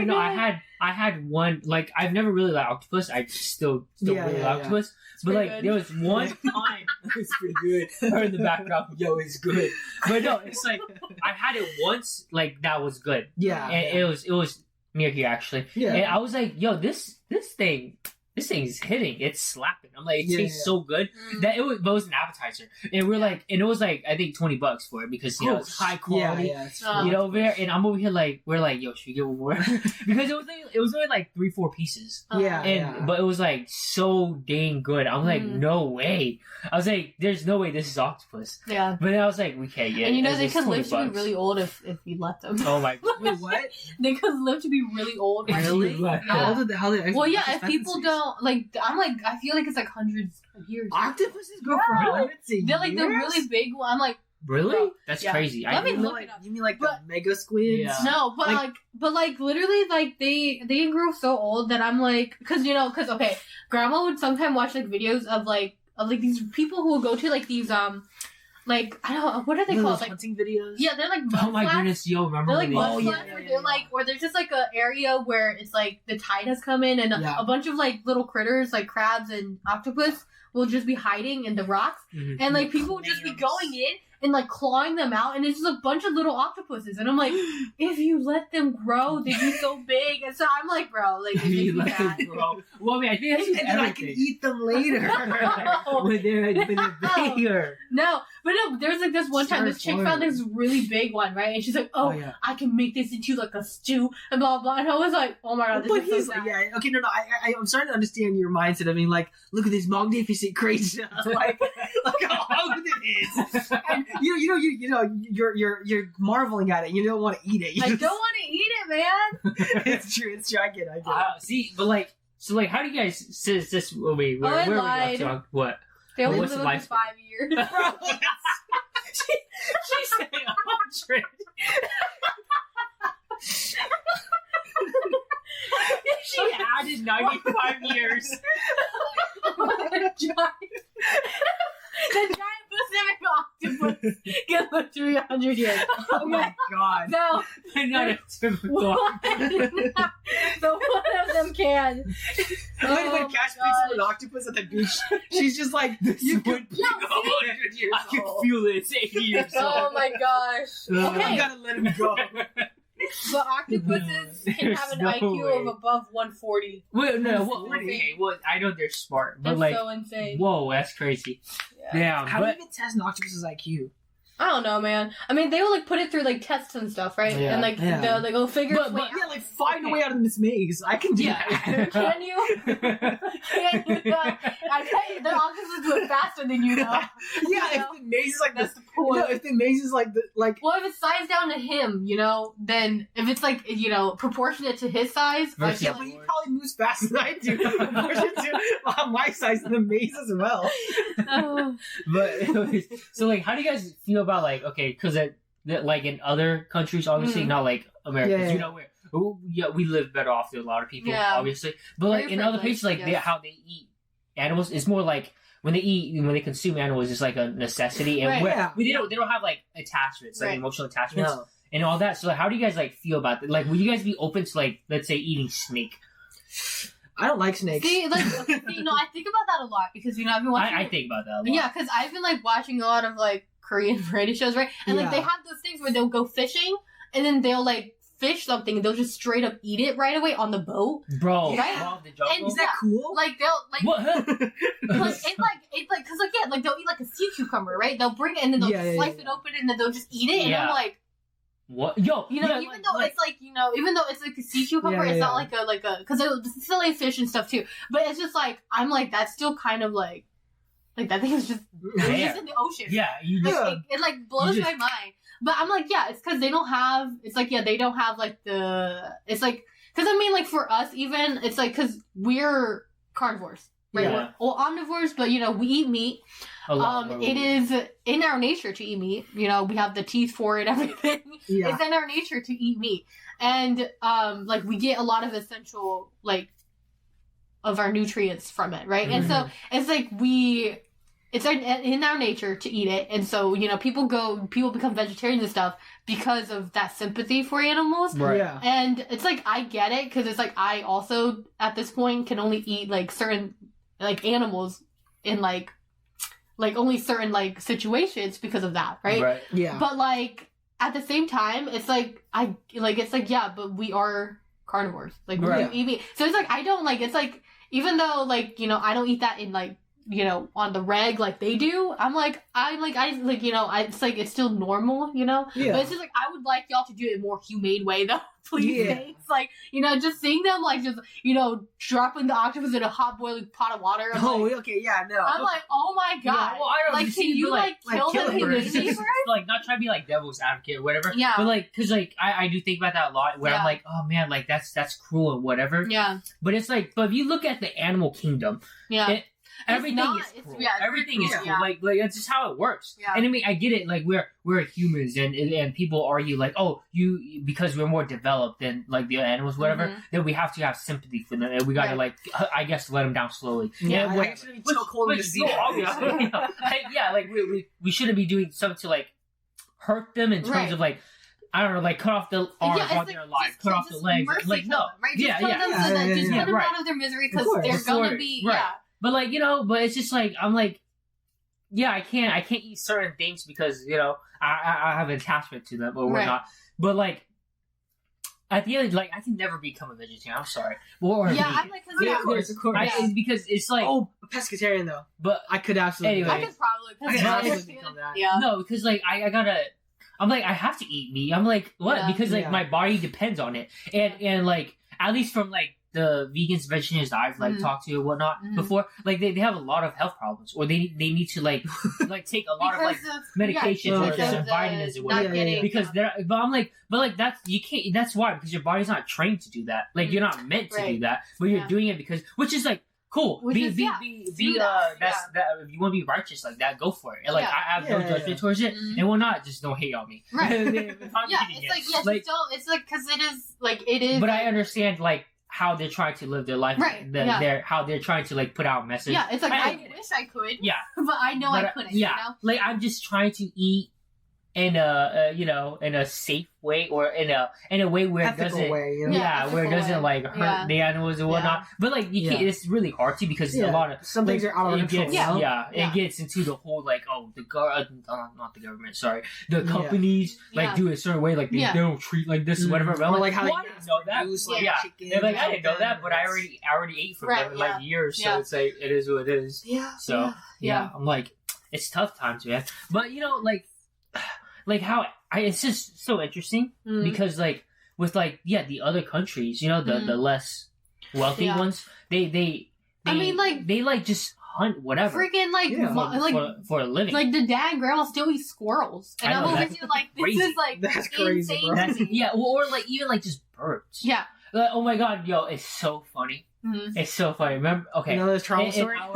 no, I had one. Like I've never really liked octopus. I still don't really like octopus.
It's
but like
good.
there was one time it's pretty good. Her in the background, yo, it's good. But no, it's like I had it once. Like that was good.
Yeah,
and it was near here actually. Yeah, and I was like, yo, this thing's hitting. It's slapping. I'm like, it tastes so good that it was an appetizer, and we're like, and it was like I think $20 for it because it's high quality. Over there, and I'm over here like we're like, yo, should we get one more? Because it was only like 3-4 pieces. But it was like so dang good. I'm like, no way. I was like, there's no way this is octopus.
Yeah.
But then I was like, we can't get.
And
it.
they could live to be really old if you let them.
Oh my god.
Wait, what?
They could live to be really old.
Really?
How
old did
well, yeah. If people don't like, I'm like, I feel like it's like hundreds of years.
Octopuses go for hundreds of years.
They're like the really big one. I'm like,
really? That's crazy.
Let me look it up.
You mean like the mega squids?
Yeah. No, but literally, like they grew so old that I'm like, because okay, Grandma would sometimes watch like videos of these people who will go to like these like I don't know what are they called, like
hunting videos.
Yeah, they're like
oh my goodness, yo, remember?
They're like mud flats where they're like, or there's just like an area where it's like the tide has come in and a bunch of like little critters like crabs and octopus will just be hiding in the rocks, and like people will just be going in and like clawing them out, and it's just a bunch of little octopuses, and I'm like, if you let them grow, they'd be so big, and so I'm like, bro, like
if you let them grow. Well, I mean, I think that's
and then I can eat them later when they're bigger.
No, but no, there's like this one time this chick found this really big one, right? And she's like, I can make this into like a stew and blah blah. And I was like, oh my god, this is so sad.
Okay, no, I'm starting to understand your mindset. I mean, like, look at this magnificent creature, like how good it is. And you're marveling at it. You don't want to eat it.
I don't want to eat it, man.
It's true. I get it.
See, but like, so like, how do you guys? Since this, wait, where are we up to? What?
They only live for 5 years.
She said 100. She added 95 years.
The giant Pacific octopus can live 300 years.
Oh my god.
So,
they're not a typical.
So one of them can.
When Kash picks up an octopus at the beach, she's just like, you could be 100 years
I can feel it. It's 80 years old.
Oh my gosh. Okay.
I gotta let him go.
But octopuses can have an IQ of above 140.
Wait, no, okay, well, I know they're smart, but
that's so insane.
Whoa, that's crazy. Yeah.
How do you even test an octopus's IQ?
I don't know, man. I mean, they will like put it through like tests and stuff, right?
Yeah.
And like they go figure.
But like find a way out of this maze. I can do that.
Can you? Can you? I tell you, the octopuses move faster than you, though.
Yeah, if the maze is like
that's the point.
No, if the maze is like
Well, if it's sized down to him, then if it's like proportionate to his size,
but he probably moves faster than I do. Proportionate to my size in the maze as well.
But so like, how do you guys feel about like because that like in other countries, obviously not like America, we live better off than a lot of people, obviously. But like in other places, like how they eat animals, it's more like when they consume animals, it's like a necessity, and they don't have like attachments, like emotional attachments and all that. So like, how do you guys like feel about that? Like, would you guys be open to like, let's say, eating snake?
I don't like snakes.
See, like, okay, see, no, I think about that a lot because I've been watching.
I think about that a lot.
Yeah, because I've been like watching a lot of like Korean variety shows, right? And like they have those things where they'll go fishing and then they'll like fish something and they'll just straight up eat it right away on the boat,
bro.
Right?
And
is that cool?
Like they'll like.
What?
It's like because like like they'll eat like a sea cucumber, right? They'll bring it and then they'll slice it open and then they'll just eat it, and I'm like,
what? Yo,
even though it's like even though it's like a sea cucumber, it's not like a because it's still like fish and stuff too. But it's just like I'm like that's still kind of like that thing is just it's in the ocean.
Yeah,
it like blows my mind. But I'm like, yeah, it's because they don't have. It's like they don't have like the. It's like because I mean like for us even it's like because we're carnivores. Right, we're all omnivores, but we eat meat. It is in our nature to eat meat. We have the teeth for it, everything. Yeah. It's in our nature to eat meat, and like we get a lot of essential like of our nutrients from it, right? And so it's like it's in our nature to eat it, and so people become vegetarians and stuff because of that sympathy for animals,
right? Yeah.
And it's like I get it because it's like I also at this point can only eat like certain like animals in like only certain like situations because of that, right?
Yeah.
But like at the same time, it's like but we are carnivores, like we do eat meat, so it's like I don't like it's like even though like I don't eat that in like on the reg like they do, it's like it's still normal, but it's just like I would like y'all to do it in a more humane way though. Please, it's like just seeing them like just dropping the octopus in a hot boiling pot of water. I'm like, oh my god!
Yeah, well, I don't
like, can you like kill them immediately?
Like not trying to be like devil's advocate or whatever.
Yeah.
But like, cause like I do think about that a lot. Where I'm like, oh man, like that's cruel and whatever.
Yeah.
But it's like, but if you look at the animal kingdom, everything is cool. Everything is cool. Like that's just how it works. Yeah. And I mean, I get it. Like we're humans, and people argue like, oh, because we're more developed than like the animals, whatever. Then we have to have sympathy for them, and we gotta like, I guess, let them down slowly.
Yeah,
like we shouldn't be doing something to like hurt them in terms of like. I don't know, like cut off the arms while they're alive, cut off the legs. Like no,
right? Just kill them so that just put them out of their misery because they're gonna be But like but it's just like I'm like, I can't eat certain things because I have an attachment to them or whatnot. But like at the end, like I can never become a vegetarian. I'm sorry. I'm like,
of course.
It's because it's like
a pescatarian though. But I could absolutely.
Anyway, I could probably
become that.
Yeah.
No, because like I gotta. I'm like I have to eat meat. I'm like what? Yeah. Because like my body depends on it, and like at least from like the vegans, vegetarians that I've like talked to and whatnot before, like they have a lot of health problems, or they need to like take a lot of like medications or just vitamins or whatever because they're. But I'm like, that's you can't. That's why because your body's not trained to do that. Like you're not meant to do that, but you're doing it because which is like. Cool. If you want to be righteous like that, go for it. And like I have no judgment towards it, and will not just don't hate on me.
Right. It's like because it is like it is.
But I understand like how they're trying to live their life.
Right.
How they're trying to like put out a message.
Yeah. It's like I wish I could. Yeah. But I know I couldn't.
Yeah. Like I'm just trying to eat in a in a safe way or in a way where it doesn't where it doesn't like hurt the animals and whatnot. But like you can't. It's really hard to because a lot of
some things are out of control.
It gets into the whole like not the government. Sorry, the companies like do it a certain way. Like they don't treat like this whatever. But I'm like how I didn't know that. They're like I didn't know that, but I already ate from them in like years. So it's like it is what it is. Yeah. So I'm like it's tough times, man. But like how it's just so interesting because like with like the other countries, the less wealthy ones, they I mean like they like just hunt whatever
freaking like
for a living.
Like the dad and grandma still eat squirrels, and I'm over here like this is like
that's crazy, bro.
Or like even like just birds.
Yeah.
Like, oh my god, it's so funny. It's so funny. Remember? Okay.
This trauma story.
No.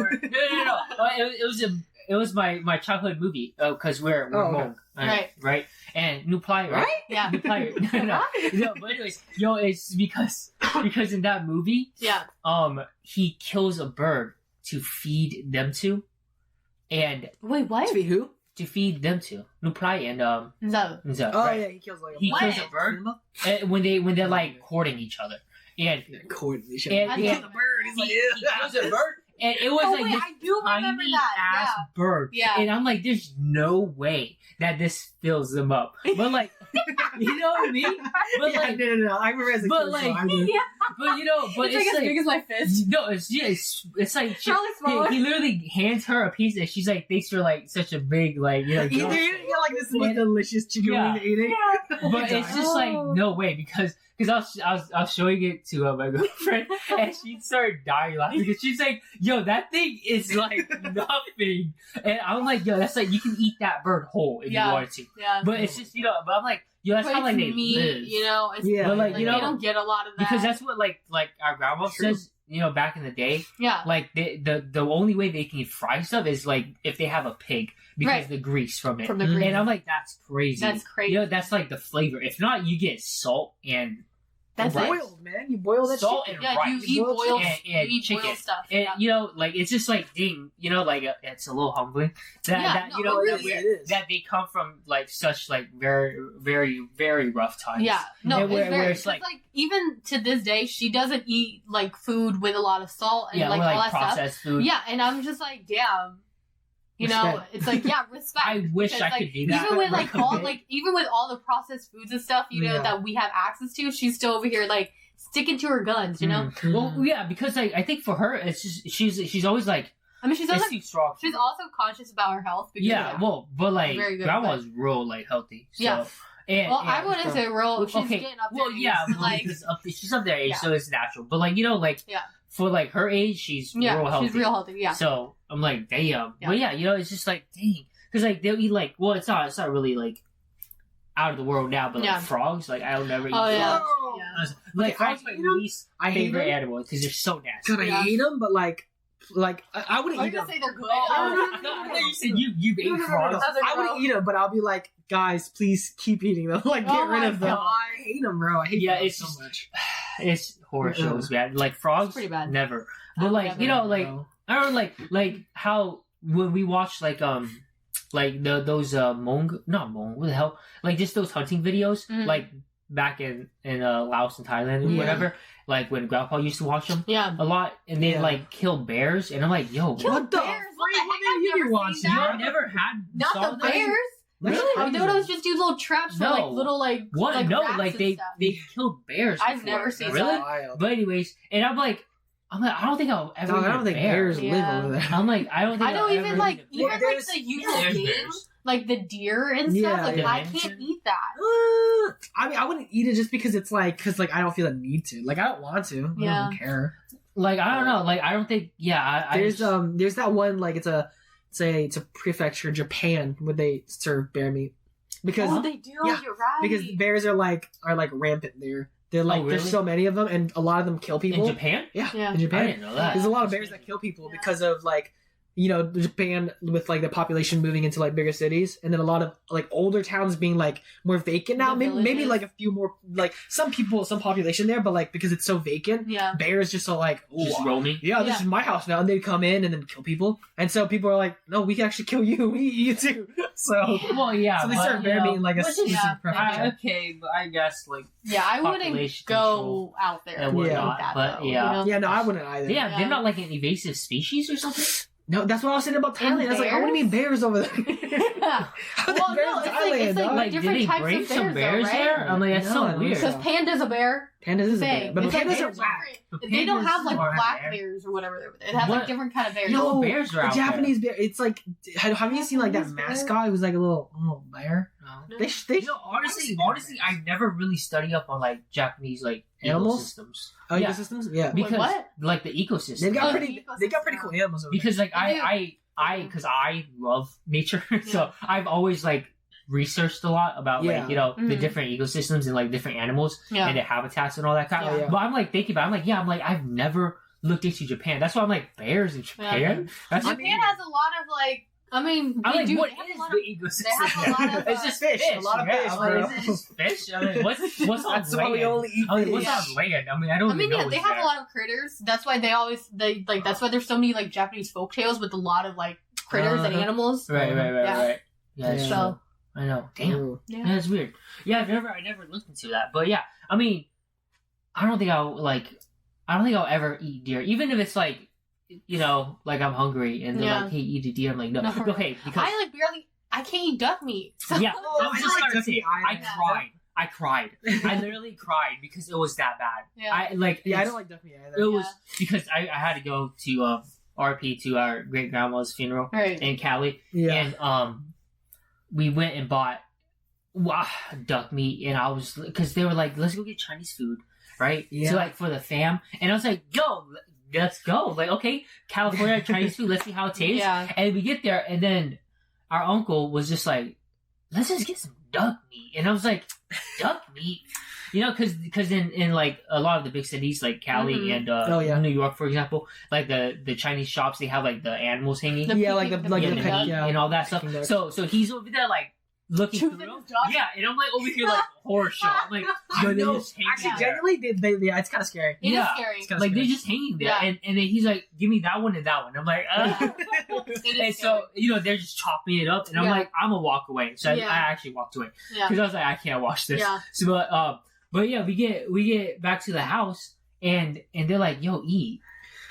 It was my childhood movie because we're Hmong, right? And Nuplai, right?
Yeah.
Nuplai. No, but anyways, it's because in that movie, he kills a bird to feed them to, and
wait, what?
To feed who?
To feed them to Nuplai and
Nzo.
Oh right? He kills
a bird when they're like courting each other. And
courting each other.
And,
kill the bird.
He's like,
he kills a bird, and it was
Oh,
like
wait,
this
I do remember
tiny
that.
ass bird.
Yeah.
And I'm like, there's no way that this fills them up. But like, you know what I mean? But
yeah,
like,
no. I remember as a
but
kid.
like-
so I knew.
Yeah.
but you know, but
It's like as big as my fist.
no, it's like
Charlie smaller.
he literally hands her a piece, and she's like, "Thanks for like such a big like you know."
Either
girl."
you get like this most delicious chicken
Yeah.
wing eating.
But it's just like no way because I was showing it to my girlfriend and she started dying laughing because she's like, "Yo, that thing is like nothing," and I'm like, "Yo, that's like you can eat that bird whole if you wanted to."
Yeah.
But it's just but I'm like, "Yo, that's
But
how like
it's
they
meat,
live."
you know. It's,
Yeah.
But, like, you know,
they don't get a lot of that
Because that's what like our grandma
True.
says. You know, back in the day,
yeah.
like the only way they can fry stuff is like if they have a pig because
Right.
the grease from it.
From the grease.
And I'm like, that's crazy.
That's crazy.
You know, that's like the flavor. If not, you get salt and
That's
rice.
boiled, man. You boil that
Salt
chicken.
and
Yeah,
rice.
you eat boiled,
and
you eat
chicken.
boiled stuff.
And
yeah.
you know, like it's just like ding. You know, like it's a little humbling that,
Yeah,
that
no,
you know
it
that,
really
is.
that they come from like such like very very very rough times.
Yeah, no,
And where
it's very.
it's
Like even to this day, she doesn't eat like food with a lot of salt and
yeah,
like
or,
all
like
that stuff.
processed food.
Yeah, and I'm just like, damn. You know,
Respect.
it's like respect.
I wish
Because,
I
like,
could do that.
Even with like all
Okay.
like even with all the processed foods and stuff, you know
Yeah.
that we have access to, she's still over here like sticking to her guns. You know,
Well, yeah, because like I think for her, it's just she's always like
I mean, she's
it's
also
too strong.
she's also conscious about her health. Because,
Yeah, well, but like
Very good,
grandma's real like healthy. So,
Yeah.
And,
well,
and,
I wouldn't say real. She's
okay,
getting up there.
well, yeah,
but, like
because she's up there age,
Yeah.
so it's natural. But like you know, like
Yeah.
for like her age, she's real healthy.
she's real healthy. Yeah,
So I'm like, damn.
Yeah.
But yeah, you know, it's just like, dang, because like they'll eat like, well, it's not really like out of the world now, but like
Yeah.
frogs, like I'll never eat.
Oh, yeah.
Oh.
yeah.
Like
Okay,
frogs
I
are my
hate 'em.
least
I hate
favorite
them.
animal because they're so nasty.
God, I
Yeah.
hate them, but like I wouldn't
Are
eat
you
them.
gonna say they're good?
I thought you said you ate
No.
frogs.
Those are
I
gross.
would eat them, but I'll be like, guys, please keep eating them. Like, get
Oh
rid
my
of them.
God.
I hate them, bro. I hate
Yeah,
them
it's
so
just-
much.
It's horror
Uh-uh.
shows, man. Like frogs,
pretty bad.
never. But
I've
like
never-
you know, like
No.
I don't know, like how when we watch like those Hmong, not Hmong, what the hell, like just those hunting videos,
Mhm.
like back in Laos and Thailand and
Yeah.
whatever. Like when Grandpa used to watch them
Yeah.
a lot, and they
Yeah.
like kill bears, and I'm like, yo,
Kill
What the
bears? What the heck?
freak?
I've
You
never
be watching
seen
you
that.
never had
Not
saw
the
that?
bears.
Really?
I thought it was just these little traps for
No.
like little like
What?
like
No,
rats
like
and
they
stuff.
killed bears.
I've
before.
never seen
really.
that.
Wild.
But anyways, and I'm like, I don't think I'll ever.
Dog,
eat
I
a
don't think
bear.
bears
Yeah.
live over there.
I'm like, I don't think
I know
I'll
even
ever
like
eat a
even
bear.
like
There's-
the usual
there's
game,
bears.
like the deer and stuff.
Yeah.
Like
Yeah.
I can't eat that.
I mean, I wouldn't eat it just because it's like, I don't feel a need to. Like, I don't want to. I
Yeah.
don't care.
Like I don't know. Like I don't think. Yeah, I
There's
just-
there's that one like it's a prefecture, Japan, where they serve bear meat because
Oh, they do.
Yeah,
You're right.
because bears are like rampant there. They're like
really?
there's so many of them, and a lot of them kill people.
in Japan.
Yeah,
Yeah.
in
I
Japan.
didn't know that.
There's a lot of bears that kill people
Yeah.
because of like, you know, Japan with like the population moving into like bigger cities, and then a lot of like older towns being like more vacant now.
The
Maybe
villages.
like a few more like some population there, but like because it's so vacant,
Yeah.
bears just are like,
Just
oh,
roaming.
yeah, this
Yeah.
is my house now, and they come in and then kill people, and so people are like, no, we can actually kill you, we eat you too. So,
Well, yeah.
so they
but,
serve
you
bear
know,
meat in like a
which is-
specific
yeah.
prefecture.
okay, but I guess like
Yeah, I wouldn't
Population
go
control
out there
and
and eat
whatnot,
that,
but
though,
yeah.
you know?
Yeah, no, I wouldn't either.
yeah,
Yeah.
they're not like an invasive species or something.
No, that's what I was saying about
And
Thailand. I was like, I want to meet bears over there.
Yeah.
How
Well,
bears
no,
in
it's like-
Thailand,
it's like
dog?
Like, did
different
they
types
bring
of
some
bears, though,
bears
right?
there? I'm like, that's
No,
so
I don't
weird.
think so.
Because panda's a bear.
Pandas is a
Thing.
bear, but
It's like
pandas are
different.
whack.
They don't have like
Pandas
black
are
bears or whatever. It has
What?
like different kind of bears.
You know,
No,
bears are
the
out there.
Japanese bear. It's like, have you seen like that
Japanese bear?
mascot who's like a little bear?
No.
They
You know, honestly, I never really study up on like Japanese like
Animals?
ecosystems.
Oh,
Yeah.
ecosystems. Yeah,
Wait,
Because
what?
like the ecosystem.
they've got
Oh,
pretty.
the
They got pretty
ecosystem.
cool animals over
Because like
They do.
because I love nature, so
Yeah.
I've always like researched a lot about
Yeah.
like, you know, the
Mhm.
different ecosystems and like different animals
Yeah.
and their habitats and all that kind
Yeah.
of.
Oh, yeah.
But I'm like thinking about, I'm like I've never looked into Japan. That's why I'm like bears in Japan. That's
Japan has a lot of like. I mean,
I'm
they
like,
do.
what
they have
is
a lot
the
of-
ecosystem?
they have a lot of,
It's just fish. A lot of
yeah.
fish,
I'm like,
bro.
is it just fish? I mean, what's on
That's
land?
why we only eat
I mean, what's
fish.
on land? I mean, I don't
I mean,
even know.
yeah, they
what's
have
there.
a lot of critters. That's why that's why there's so many like Japanese folk tales with a lot of like critters and
Uh-huh.
animals.
Right.
Yeah.
Yeah, it's
Yeah.
true. I know. Damn.
Ooh.
Yeah.
Yeah, it's weird. Yeah, I never looked into that. But yeah, I mean, I don't think I'll like I don't think I'll ever eat deer, even if it's like, you know, like I'm hungry and they're like, "Hey, eat a deer." I'm like, "No, okay." Because
I like barely. I can't eat duck meat. So.
Yeah,
Oh,
I
I like duck meat.
I cried. I literally cried because it was that bad.
Yeah.
I don't like duck meat either.
It was because I had to go to RP to our great grandma's funeral in Cali, and we went and bought duck meat, and I was because they were like, "Let's go get Chinese food," right? Yeah. So like for the fam, and I was like, "Go, let's go!" Like, okay, California Chinese food. Let's see how it tastes. Yeah. And we get there, and then our uncle was just like, "Let's just get some duck meat," and I was like, "Duck meat." You know, because in like a lot of the big cities like Cali and New York, for example, like the Chinese shops, they have like the animals hanging, and all that stuff. So he's over there like looking through them. Yeah, and I'm like over here like horror show. I'm like,
yo, they just actually generally it's kind of scary.
It is scary.
Like they're just hanging there, and then he's like, "Give me that one and that one." I'm like, and so you know they're just chopping it up, and I'm like, I'm gonna walk away. So I actually walked away because I was like, I can't watch this. Yeah. So but yeah, we get back to the house and they're like, "Yo, eat,"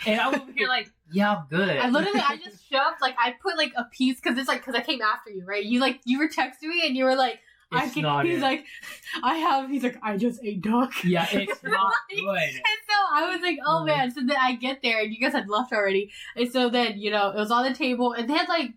and I'm over here like, "Yeah, I'm good."
I just shoved like I put like a piece because it's like because I came after you, right? You were texting me and you were like, He's like, I just ate duck.
Yeah, it's not good.
And so I was like, oh man. So then I get there and you guys had left already, and so then it was on the table and they had like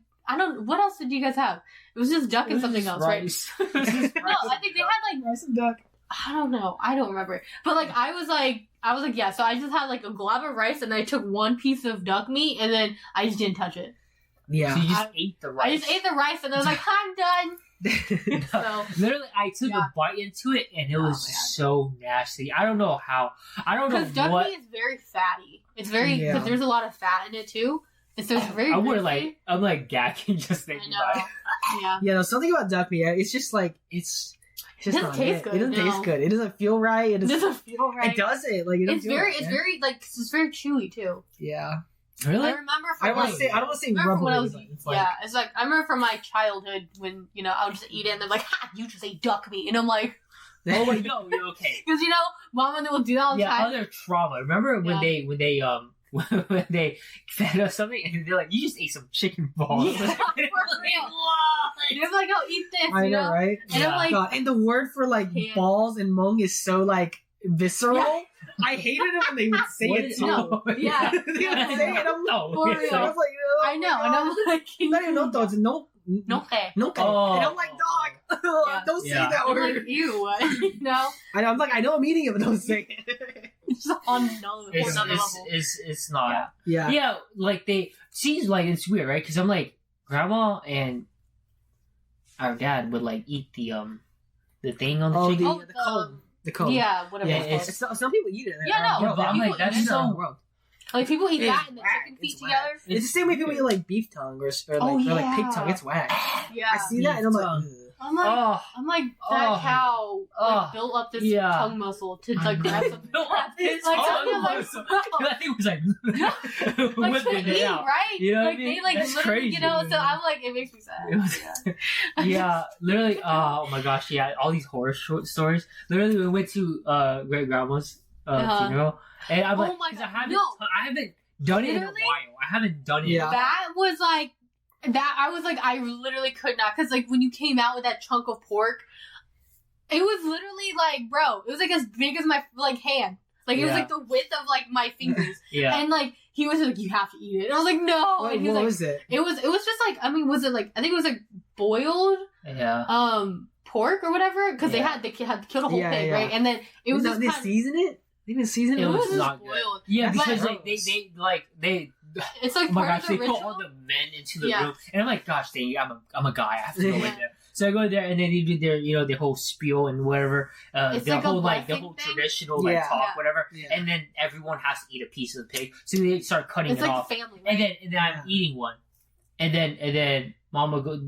what else did you guys have? It was just duck and something else,
rice.
Right? No, I think they had like
rice and duck.
I don't know. I don't remember. But like I was like, yeah. So I just had like a glob of rice and I took one piece of duck meat and then I just didn't touch it.
Yeah. So you just ate the rice.
I just ate the rice and I was like, I'm done.
So literally, I took a bite into it and it was so nasty. I don't know how. I don't know what.
Because duck meat is very fatty. It's very because there's a lot of fat in it too. And so it's very.
I'm like gagging just thinking about it.
Yeah.
Yeah. No, something about duck meat. It's just like it's just not
taste good.
It doesn't taste good. It doesn't feel right.
It doesn't feel right.
It doesn't. Like
it's very chewy too.
Yeah.
Really?
I remember
from I don't want to say rubbery.
It's like I remember from my childhood when I would just eat it and they're like, "Ha, you just ate duck meat," and I'm like,
"Oh my god, you're okay."
Because Mom and they will do that all the time.
Yeah, other trauma. Remember when they when they fed us something and they're like, "You just ate some chicken balls."
Yeah, for real. They're like, "Oh, eat this."
I know, right?
And I'm like,
god. And the word for like balls and mung is so like visceral. Yeah. I hated it when they would say it too.
No. Yeah.
They would say it. I'm like,
for real.
I was like,
I know. And I'm like,
not even no thoughts. No.
Oh.
And I'm like, dog, don't say that word.
Like, ew.
I'm like, I know I'm eating it, but don't say it.
It's on another level.
It's not.
Yeah.
Yeah, like she's like, it's weird, right? Because I'm like, grandma and our dad would like eat the thing on the chicken.
The cone. The cone.
Yeah, whatever it's called.
Some people eat it.
Yeah, no.
But I'm like, that's so...
Like, people eat that and the chicken feet together.
It's the same way people eat, like, beef tongue or like pig tongue. It's whack.
Yeah.
I see that and I'm like...
I'm like, that cow built up this tongue muscle to like grab something.
Built up this tongue muscle. That thing was like,
whipping it out, right?
You know what I
mean? They
That's
literally,
crazy.
so I'm like, it makes me sad.
Yeah, literally. Oh my gosh, yeah, all these horror stories. Literally, we went to great grandma's funeral, and I'm like, I haven't done it in a while. I haven't done it.
Yeah.
That was like. I was like, I literally could not, because like when you came out with that chunk of pork, it was literally like, bro, it was like as big as my like hand, like it was like the width of like my fingers, and like he was like, you have to eat it, and I was like, no.
What,
and he was
what
like,
was it?
It was just like, I mean, was it like, I think it was like boiled, pork or whatever, because they had killed a whole pig, right, and then it was just
they season it. They didn't season it.
It was
not
boiled. Yeah, because they.
It's like,
oh my gosh,
of
they
the
put
ritual.
all the men into the room, and I'm like, gosh, dang, I'm a guy, I have to go in there. So I go there, and then they do their whole spiel and whatever,
it's
their
like
whole
thing?
traditional talk, whatever, and then everyone has to eat a piece of the pig. So they start cutting it off,
family, right?
and then I'm eating one, and then Mama go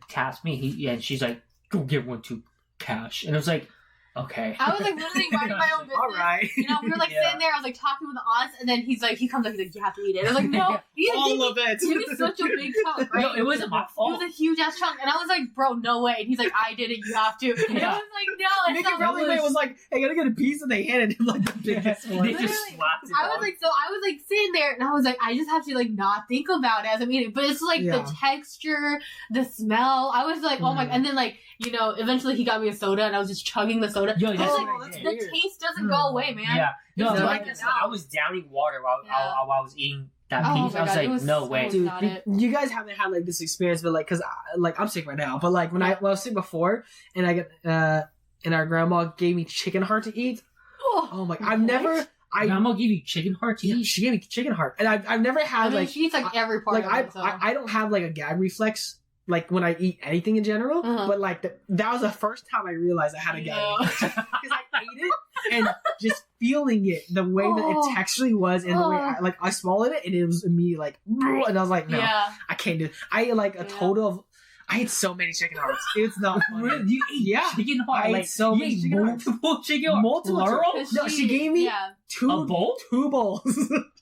taps me, and she's like, go get one to Kash, and I was like, okay.
I was like literally minding my own business.
all right.
You know, we were like sitting there. I was like talking with the aunts, and then he comes up. He's like, "You have to eat it." I was like, "No,
all of it."
It was such a big chunk, right?
No, it wasn't my fault.
It was a huge ass chunk, and I was like, "Bro, no way." And he's like, "I did it. You have to." And I was like, "No." And
Mickey probably was like, "Hey, gotta get a piece," and they handed him like the biggest one.
They just slapped it.
I was like sitting there, and I was like, I just have to like not think about it as I'm eating. But it's like the texture, the smell. I was like, oh my! And then like eventually he got me a soda, and I was just chugging the soda.
Yo,
the taste doesn't go away, man.
Yeah, no,
It's
I was downing water while I was eating that piece. I was like, no way,
dude. You guys haven't had like this experience, but like, cause I'm sick right now. But like when I was sick before, and I get and our grandma gave me chicken heart to eat. Oh my!
Grandma gave you chicken heart to eat?
She gave me chicken heart, and I've never had like
she eats like every part.
Like
of it,
I don't have like a gag reflex like when I eat anything in general, but like that was the first time I realized I had a gag reflex because I ate it and just feeling it the way that it texturally was and the way I swallowed it and it was immediately like and I was like no I can't do it. I ate like a total of I ate so many chicken hearts. It's not funny.
You ate chicken heart?
I ate so many chicken hearts.
Multiple chicken hearts?
Multiple. No, she gave me two bowls.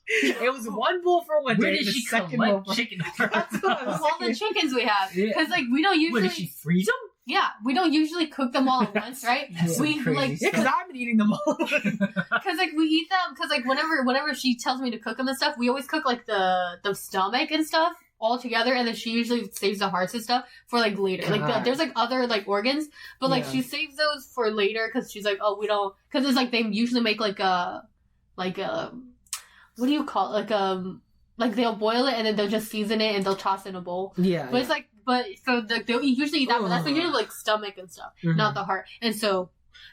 It was one bowl for one day.
Where did she collect chicken hearts?
All the chickens we have. Because like we don't usually...
Did she freeze them?
Yeah, we don't usually cook them all at once, right? We like
because I've been eating them all.
Because like we eat them because like whenever she tells me to cook them and stuff, we always cook like the stomach and stuff all together, and then she usually saves the hearts and stuff for like later. Like there's like other like organs, but like she saves those for later because she's like, oh, we don't, because it's like they usually make like a what do you call it? Like they'll boil it and then they'll just season it and they'll toss it in a bowl. Yeah, but it's like so they'll usually eat that, but that's usually like stomach and stuff, not the heart, and so.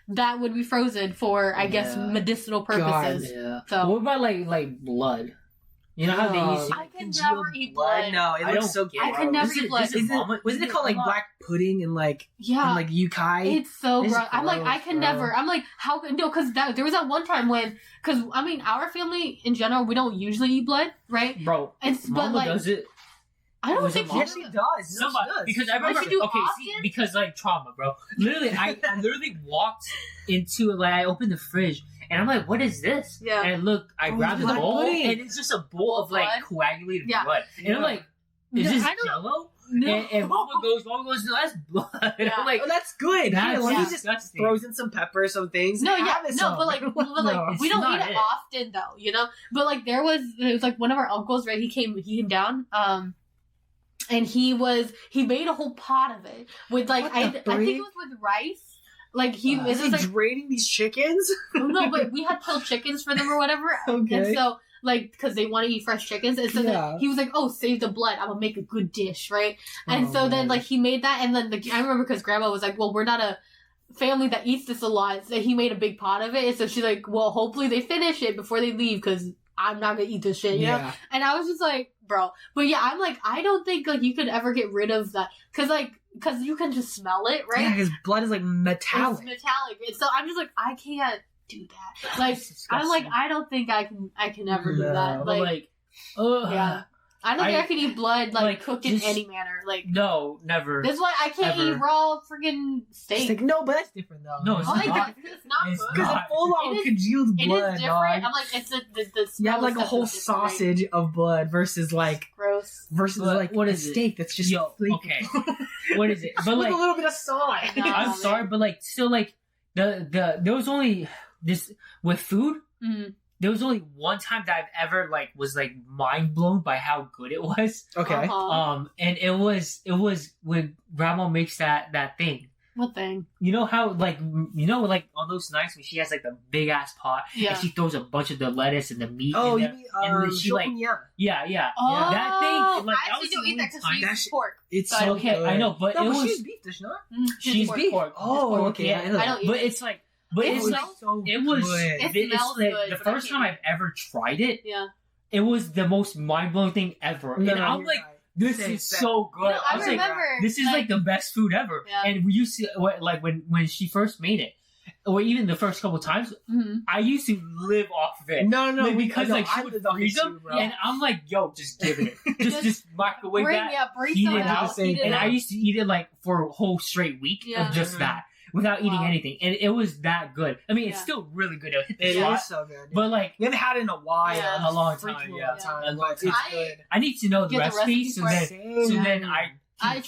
That would be frozen for, I guess, medicinal purposes. So
what about like blood? You know how they used to...
I can never eat blood.
No, it looks so good.
I can never eat blood.
Wasn't it called like black pudding and like and like yukai?
It's so gross. I'm like, I can never. I'm like, how? No, because there was that one time when, because I mean, our family in general, we don't usually eat blood, right?
Bro,
but like,
does it?
I don't think
she actually does.
No, because I remember. Because like trauma, bro. Literally, I literally walked into I opened the fridge. And I'm like, what is this? Yeah. And look, I grabbed the bowl, and it's just a bowl of like coagulated blood. And I'm like, is this Jello? No. And Mama goes, no, that's blood. And I'm like,
oh, that's good. Let me just throws in some pepper, some things.
No, but like we don't eat it often though, you know. But like it was like one of our uncles, right? He came down, and he made a whole pot of it with like I think it was with rice. Like he was like
draining these chickens.
No, but we had killed chickens for them or whatever. Okay. And so like because they want to eat fresh chickens, and so then he was like, "Oh, save the blood. I'm gonna make a good dish, right?" And so then like he made that, and then I remember because Grandma was like, "Well, we're not a family that eats this a lot," so he made a big pot of it, and so she's like, "Well, hopefully they finish it before they leave because I'm not gonna eat this shit," you know? And I was just like, "Bro," but yeah, I'm like, I don't think like you could ever get rid of that because you can just smell it, right?
Yeah, his blood is like metallic.
It's metallic. And so I'm just like, I can't do that. Like, I'm like, I don't think I can ever do that. Like, yeah. I don't think I can eat blood like cooked in any manner. Like
no, never.
That's why I can't eat raw freaking steak.
No, but that's different though.
No, it's not.
It's not
because it's full on congealed blood.
It is different. Dog. I'm like, it's the smell.
You have like a whole sausage of blood versus like
gross.
Versus like what is steak that's just
okay. What is it? But like
with a little bit of salt.
I'm sorry, but like still like there was only this with food. Mm-hmm. There was only one time that I've ever like was like mind blown by how good it was.
Okay.
And it was when Grandma makes that thing.
What thing?
You know how like like on those nights when she has like the big ass pot and she throws a bunch of the lettuce and the meat.
Oh,
in
you
there,
mean
and then she like yeah.
Oh,
that thing. Like,
I actually don't eat that because she uses pork.
It's so
okay.
Good.
I know, but it was
she's beef, does she not?
She's beef. Pork.
Oh, okay.
I don't eat
but it's like. But it's like
so
it was.
It smells good.
The first time I've ever tried it.
Yeah.
It was the most mind blowing thing ever, and I'm like, "This is so good."
No, I was remember,
like, "This is like the best food ever."
Yeah.
And we used to like when she first made it, or even the first couple times, I used to live off of it.
No,
like, because like she would freeze them, and I'm like, "Yo, just give it, just microwave that, heat it out." And I used to eat it like for a whole straight week of just that. without eating anything, and it was that good. I mean, it's still really good. It
is so good.
But like,
we haven't had it in a while.
Yeah.
A long time. Yeah.
A long time. It's good.
I need to know the recipe, so then I
I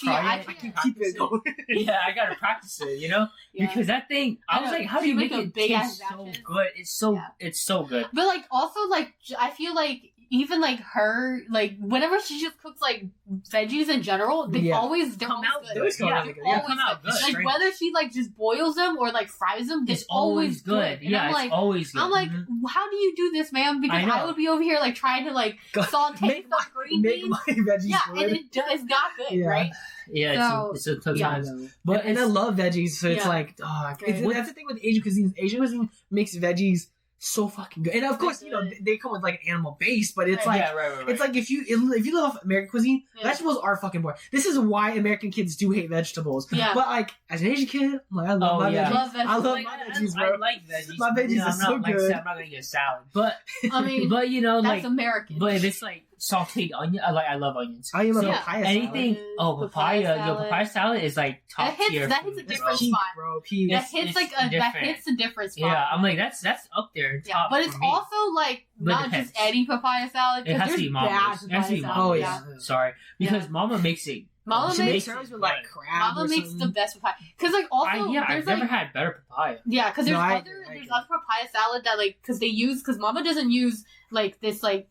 can keep it going.
Yeah, I gotta practice it, because that thing, I was like, how do you make it taste so good? It's so good.
But like, also like, I feel like even like her, like whenever she just cooks like veggies in general, they always come out good.
They come out good.
Like whether she like just boils them or like fries them, it's always good.
Yeah,
I'm like,
it's always good.
I'm like, how do you do this, ma'am? Because I would be over here like trying to like saute some green beans.
Make my veggies good.
And it's not good, right?
Yeah, it's sometimes.
But and I love veggies, so it's like, that's the thing with Asian cuisine. Asian cuisine makes veggies so fucking good, and of course, they come with like an animal base, but it's like, it's like if you live off American cuisine, vegetables are fucking boring. This is why American kids do hate vegetables. Yeah. But like as an Asian kid, I'm like, I love my veggies. I love my veggies, bro.
I like veggies.
My veggies are so good.
I'm not gonna get a salad, but
I mean,
but
that's
like
American.
But if it's like sauteed onion, I love onions.
I am a papaya
anything.
Salad.
Papaya salad is like top tier.
That hits a different spot,
bro.
That hits a different spot.
Yeah, I'm like that's up there. Top
but it's also like not just any papaya salad.
It has to be Mama's. It has to be Mama's.
Oh yeah,
sorry, because Mama makes it.
Mama makes
like crab.
Mama makes the best papaya. Because like also,
I've never had better papaya.
Yeah, because there's other papaya salad that like because Mama doesn't use like this like.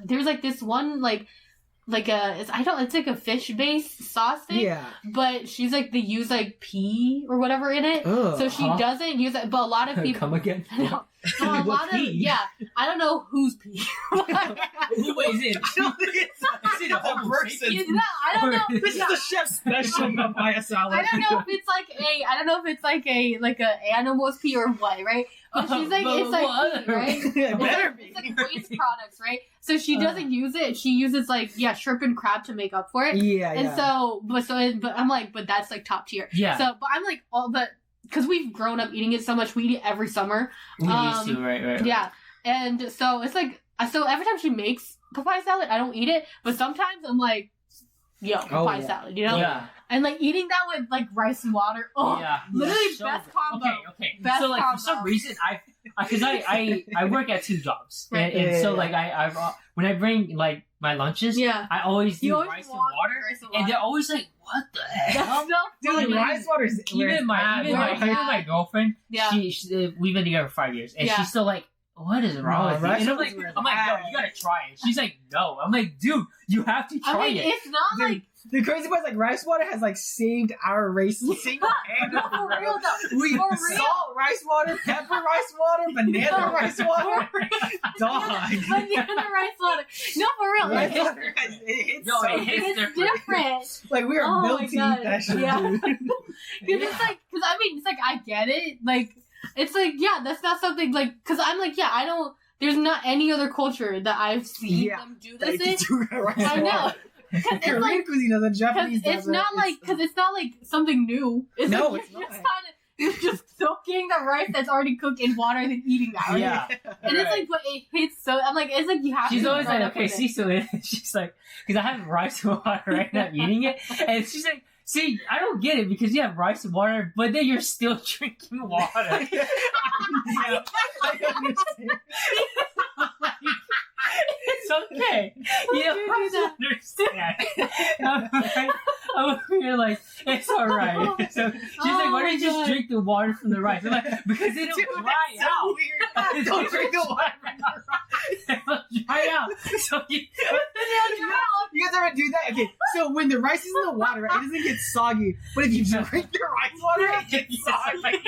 There's like this one like it's like a fish based sauce thing. Yeah. But she's like they use like pea or whatever in it. So she doesn't use it, but a lot of people
come again.
So a lot of I don't know whose pea.
Wait, is it? I don't think it's a whole person.
I don't know.
This is the chef's special papaya salad.
I don't know if it's like a animal's pea or what, right? But she's like it's like pea, right?
It better be.
It's like waste products, right? So she doesn't use it. She uses like shrimp and crab to make up for it.
Yeah.
And but I'm like, but that's like top tier.
Yeah.
So, but I'm like, because we've grown up eating it so much, we eat it every summer.
We used to, right.
Yeah, and so it's like, so every time she makes papaya salad, I don't eat it, but sometimes I'm like, papaya salad,
Yeah.
And like eating that with like rice and water, literally best combo.
Okay.
Best
so like
combo.
for some reason because I work at 2 jobs, right? And so like I when I bring like my lunches, I always do rice and water, and they're always like, what the hell?
Dude, rice water is
even my girlfriend. Yeah. She we've been together for 5 years, and she's still like, what is wrong with you? And I'm like, no, you gotta try it. She's like, no. I'm like, dude, you have to try it.
It's not like.
The crazy part is like rice water has like saved our race single handedly.
For real though.
We salt rice water, pepper rice water, banana rice water, dog.
Banana rice water. No, for real.
Rice
Like,
water
it's different.
Like we are built to eat that shit, dude.
It's like I get it. Like it's like that's not something like because I'm like I don't. There's not any other culture that I've seen them do this in. I know.
Korean cuisine does, and Japanese does.
It's not like something new. It's
no,
like,
it's not.
You're just soaking the rice that's already cooked in water and then eating that. Right?
Yeah.
And it's like, but it hits so. I'm like, it's like you have.
She's
to
always like, okay, see, so she's like, because I have rice and water right now, I'm eating it, and she's like, see, I don't get it because you have rice and water, but then you're still drinking water.
I understand.
It's okay. You don't have to understand. I'm here like, it's alright. So she's like, why don't you just drink the water from the rice? I'm like, because it'll dry out.
Weird. Don't drink the water from the rice.
It'll dry out. So you
guys ever do that? Okay, so when the rice is in the water, right, it doesn't get soggy. But if you drink your rice water, it gets soggy.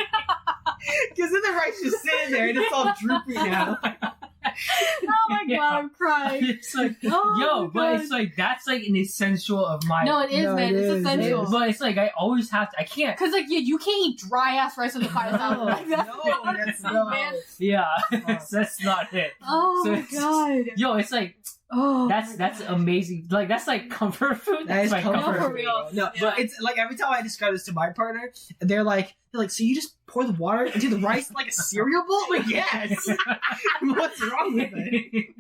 Because then the rice just sitting there and it's all droopy now.
Oh my god, I'm crying.
It's like, but it's like that's like an essential of my.
No, it is, man. It's essential.
But it's like I always have to. I can't
because like you can't eat dry ass rice with a papaya salad. Like,
that's no.
Yeah, that's not it.
Oh my god.
It's like. Oh, that's amazing. Like that's like comfort food. That's like comfort
for real.
No, but it's like every time I describe this to my partner, they're like, so you just pour the water into the rice like a cereal bowl? Like, yes. What's wrong with it?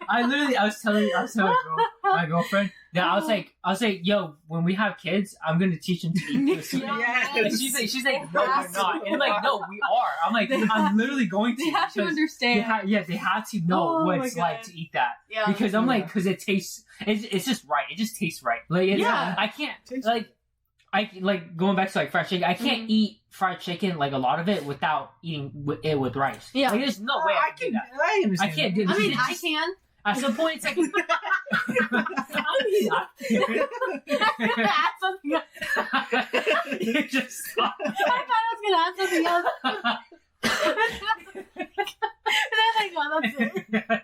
I was telling my girlfriend that I was like, yo, when we have kids, I'm gonna teach them to eat this.
Yeah.
And she's like, no, we're not. And I'm like, no, we are. I'm like, I'm literally going to.
They have to understand.
They have to know what it's like to eat that.
Yeah.
Because I'm like, because it tastes, it's just right. It just tastes right. Like, I can't like going back to like fried chicken. I can't eat fried chicken like a lot of it without eating it with rice.
Yeah.
Like, there's no way I can do that.
I understand.
I can't do that.
I mean, I can.
At some point, it's like. I
add something else.
You just stop.
I thought I was gonna add something else. And then I go, that's it.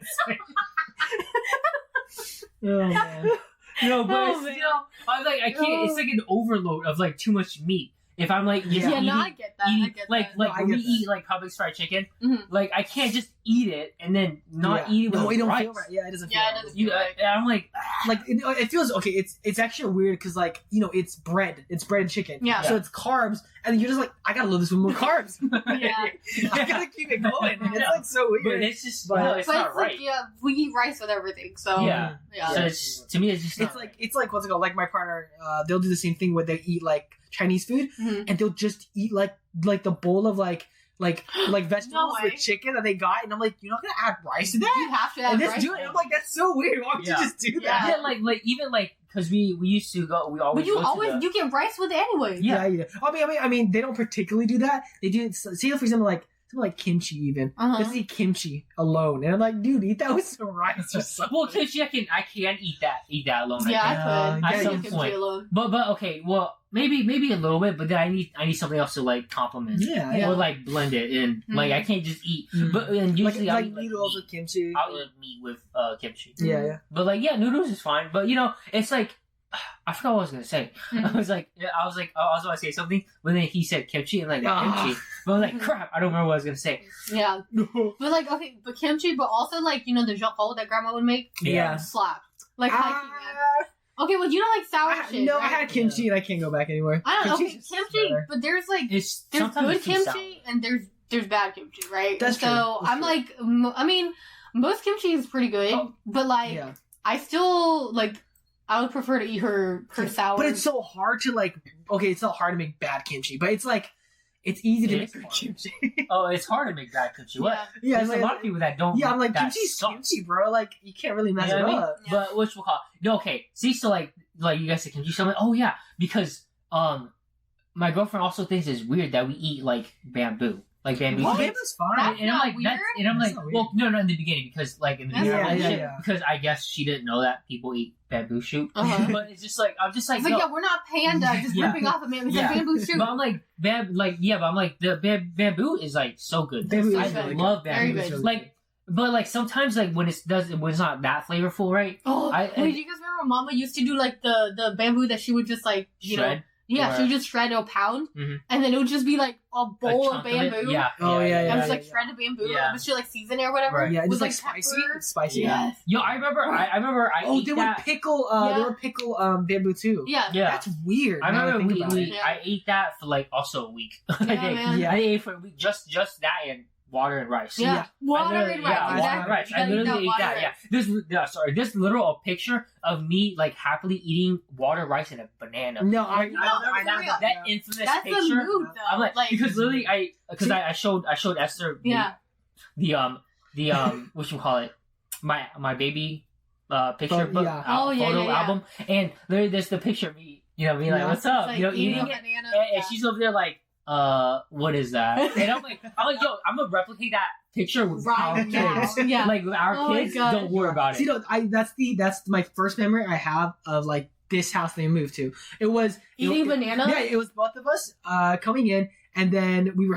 Oh man.
No, but
Oh,
it's
man.
still, I was like, I can't. It's like an overload of like too much meat. If I'm like just eating,
no, I get that. I get
like
that.
like
No, I
when we
get that.
eat like Publix fried chicken,
Mhm.
like I can't just eat it and then not eat it with
No, it don't
rice.
feel right. Yeah, it doesn't.
Yeah,
feel
it doesn't
You,
feel right.
I'm like,
Like it feels okay. It's actually weird because like it's bread. It's bread and chicken.
Yeah.
So it's carbs, and you're just like, I gotta load this with more carbs.
Yeah.
I gotta keep it going. And it's like so
but
weird.
it's just
But-
no, it's
But
not
it's
right.
like, we eat rice with everything, so
Yeah.
yeah.
So it's, to me, it's just not
It's like what's it called? Like my partner, they'll do the same thing where they eat like Chinese food,
Mhm.
and they'll just eat like the bowl of like vegetables
way.
with chicken that they got, and I'm like, you're not gonna add rice to that?
You have to add
And this
rice.
dude, I'm like, that's so weird. Why would
Yeah.
you just do
Yeah.
that?
Yeah, like even like because we used to go, we always
But you
go to
always
the,
you get rice with it anyway.
Yeah.
I mean, they don't particularly do that. They do. Say for example, like something like kimchi, even.
Uh-huh.
Just eat kimchi alone, and I'm like, dude, eat that with some rice or something.
well, kimchi I can eat that alone.
Yeah,
I
I
think.
could.
At
I
some
could kimchi
point.
alone.
But okay, well maybe a little bit, but then I need something else to like complement.
Yeah.
Or like blend it in. Like I can't just eat.
Mm.
But and usually I'll
like
eat
noodles
meat.
with kimchi.
I'll eat meat with kimchi.
Yeah.
But like noodles is fine. But it's like I forgot what I was gonna say.
Mhm.
I was about to say something, but then he said kimchi and like
Ah.
kimchi. But I was like, crap, I don't remember what I was gonna say.
Yeah. But like okay, but kimchi, but also like the jokol that grandma would make.
Yeah.
Slap. Like high key, man. Okay, well you don't like sour shit.
No,
right?
I had kimchi and I can't go back anymore.
I don't know. Okay,
Kimchi's
kimchi,
better.
but there's like
It's
there's
sometimes
good
it's too sour.
kimchi and there's bad kimchi, right?
That's
so
true. That's
I'm
true.
like, I mean, most kimchi is pretty good,
Oh.
but like
Yeah.
I still like I would prefer to eat her sour.
But it's so hard to like. Okay, it's not hard to make bad kimchi, but it's like it's easy to
It
make
is
good
hard.
kimchi.
Oh, it's hard to make bad kimchi. What?
Yeah.
Yeah,
There's
like,
a lot of people that don't.
Yeah, I'm like
that
kimchi's
sucks.
kimchi, bro. Like you can't really mess
You know
it
what I mean?
up.
Yeah.
But which we'll call no. Okay, see, so like you guys said kimchi. So I'm like, oh yeah, because my girlfriend also thinks it's weird that we eat like bamboo. Like bamboo.
What?
shoots.
Bamboo's fine.
That's
And I'm
not
like,
weird?
and I'm
That's
like,
not
well, no, in the beginning, because like in the
That's
beginning,
not
of the
weird.
relationship, because I guess she didn't know that people eat bamboo shoot.
Uh-huh.
But it's just like I'm just like,
It's like,
no.
yeah, we're not panda just
Yeah.
ripping off a man. It's
Yeah.
like bamboo shoot.
But I'm like, but I'm like, the bamboo is like so good.
Bamboo
I
is really
love
good. Very
bamboo.
good.
Like, but like sometimes like when it's not that flavorful, right?
Oh,
I-
wait, do you guys remember Mama used to do like the bamboo that she would just like
Shred.
Yeah,
Or-
she would just shred a pound,
Mhm.
and then it would just be like a bowl of
chunk it.
bamboo.
Yeah.
Oh, yeah,
And
yeah,
it was like
yeah.
shredded bamboo.
Yeah.
But she like season it or whatever.
Right.
Yeah,
With,
just like spicy.
pepper.
It's spicy.
Yes.
Yo, I remember I
Oh,
ate
they
that.
would pickle.
Yeah.
They would pickle bamboo too.
Yeah.
Yeah.
That's weird.
I
now that I
remember
think about it.
Yeah.
I ate that for like also a week. I
Yeah,
think.
man.
Yeah.
I ate it for a week, just that and water and rice.
Yeah.
Yeah.
Water and rice.
Yeah, water
exactly.
and rice.
You
I
gotta eat
literally ate
water
that.
and
Yeah,
rice.
this literal picture of me like happily eating water, rice, and a banana.
No, I
No,
I
for real.
that infamous
That's
picture.
the mood, though.
I'm like because literally I showed Esther
Yeah.
the what you call it my baby picture
Oh, yeah.
Oh, yeah,
photo
yeah, yeah.
album, and literally there's the picture of me being like
Yeah.
what's up
Like,
eating
a
it,
banana.
and she's over there like what is that, and I'm like yo, I'm gonna replicate that picture with our
Right now.
kids.
Yeah.
Like with our
Oh my
kids,
God.
don't worry about it.
See, no, that's my first memory I have of like this house they moved to. It was
Eating banana?
Yeah, it was both of us coming in, and then we were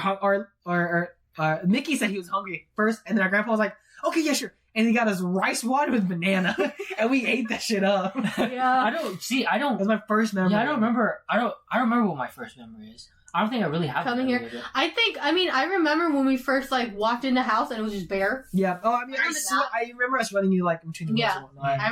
Mickey said he was hungry first, and then our grandpa was like, "Okay, yeah, sure." And he got us rice water with banana, and we ate that shit up. That
I
Yeah.
don't see. I don't.
was my first memory.
Yeah, I don't remember. I don't remember what my first memory is. I don't think I really have
coming
any
here.
of it.
I remember when we first like walked in the house and it was just bare.
Yeah. Oh, I mean, I remember us running you like between the woods and whatnot.
I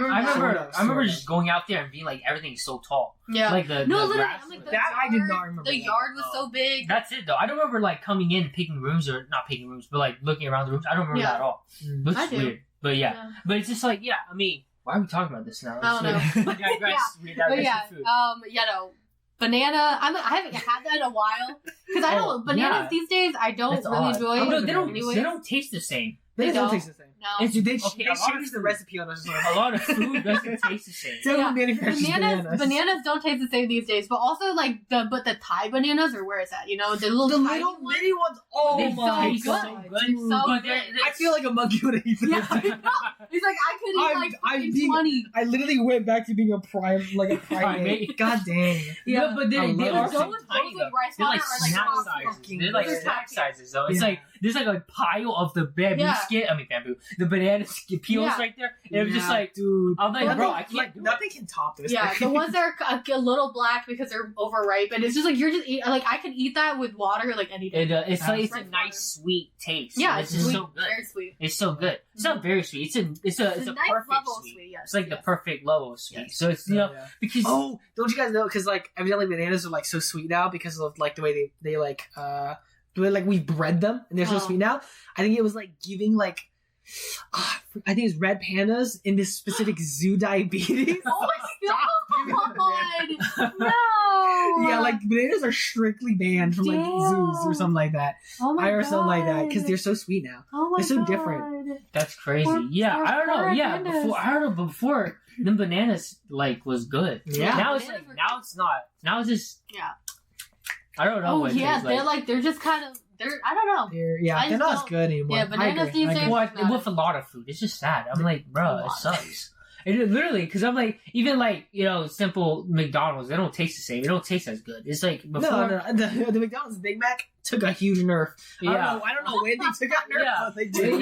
remember just going out there and being like, everything's so tall.
Yeah.
Like the
literally,
grass.
I'm like,
That I did not remember.
The yard was so big.
That's it though. I don't remember like coming in and picking rooms, or not picking rooms, but like looking around the rooms. I don't remember that at all. Which is weird. But yeah. But it's just like, yeah, I mean, why are we talking about this now?
I don't know.
We digress
food. Banana. I haven't had that in a while because I don't bananas these days. I don't really enjoy.
No, they don't taste the same.
They don't taste the same.
No.
They changed the recipe on us.
A lot of food doesn't taste the same.
Bananas don't taste the same these days. But also like the Thai bananas, or where is that? You know, the little
mini ones. Oh
they
my
taste
god,
so good.
I feel like a monkey would eat them.
Yeah, it's like I could eat 20.
I literally went back to being a primate. God dang.
Yeah, but they are so tiny. They're like snack sizes. They're like snack sizes though. It's like there's like a pile of the bamboo skin. I mean bamboo. The banana peels right there. And it was just like, dude. I'm like, bro, I can't.
Nothing can top this.
Yeah, the ones that are a little black because they're overripe, and it's just like you're just like I could eat that with water like any day.
It's a nice sweet taste.
Yeah,
it's just so good.
Very sweet.
It's so good. It's not very sweet. It's a
nice
perfect
level
sweet.
Sweet. Yes,
it's like the perfect level of sweet. So it's because
don't you guys know? Because like evidently bananas are like so sweet now because of like the way they like the way like we bred them and they're so sweet now. I think it was like giving like. I think it's red pandas in this specific zoo diabetes.
Oh my god! No!
Yeah, like bananas are strictly banned from like zoos or something like that.
Oh my god!
Or something like that because they're so sweet now.
Oh my
they're so
god!
different.
That's crazy. I don't know. Yeah, before the bananas like was good.
Yeah.
Now it's like now it's not. Now it's just I don't know.
Oh yeah, they're just kind of. I don't know.
They're not as good anymore.
Yeah, bananas these days.
With a lot of food, it's just sad. I'm like, bro, it sucks. It literally, because I'm like, even like simple McDonald's, they don't taste the same. It don't taste as good. It's like before.
No. The McDonald's Big Mac took a huge nerf. I don't know when they took out nerf. But they did.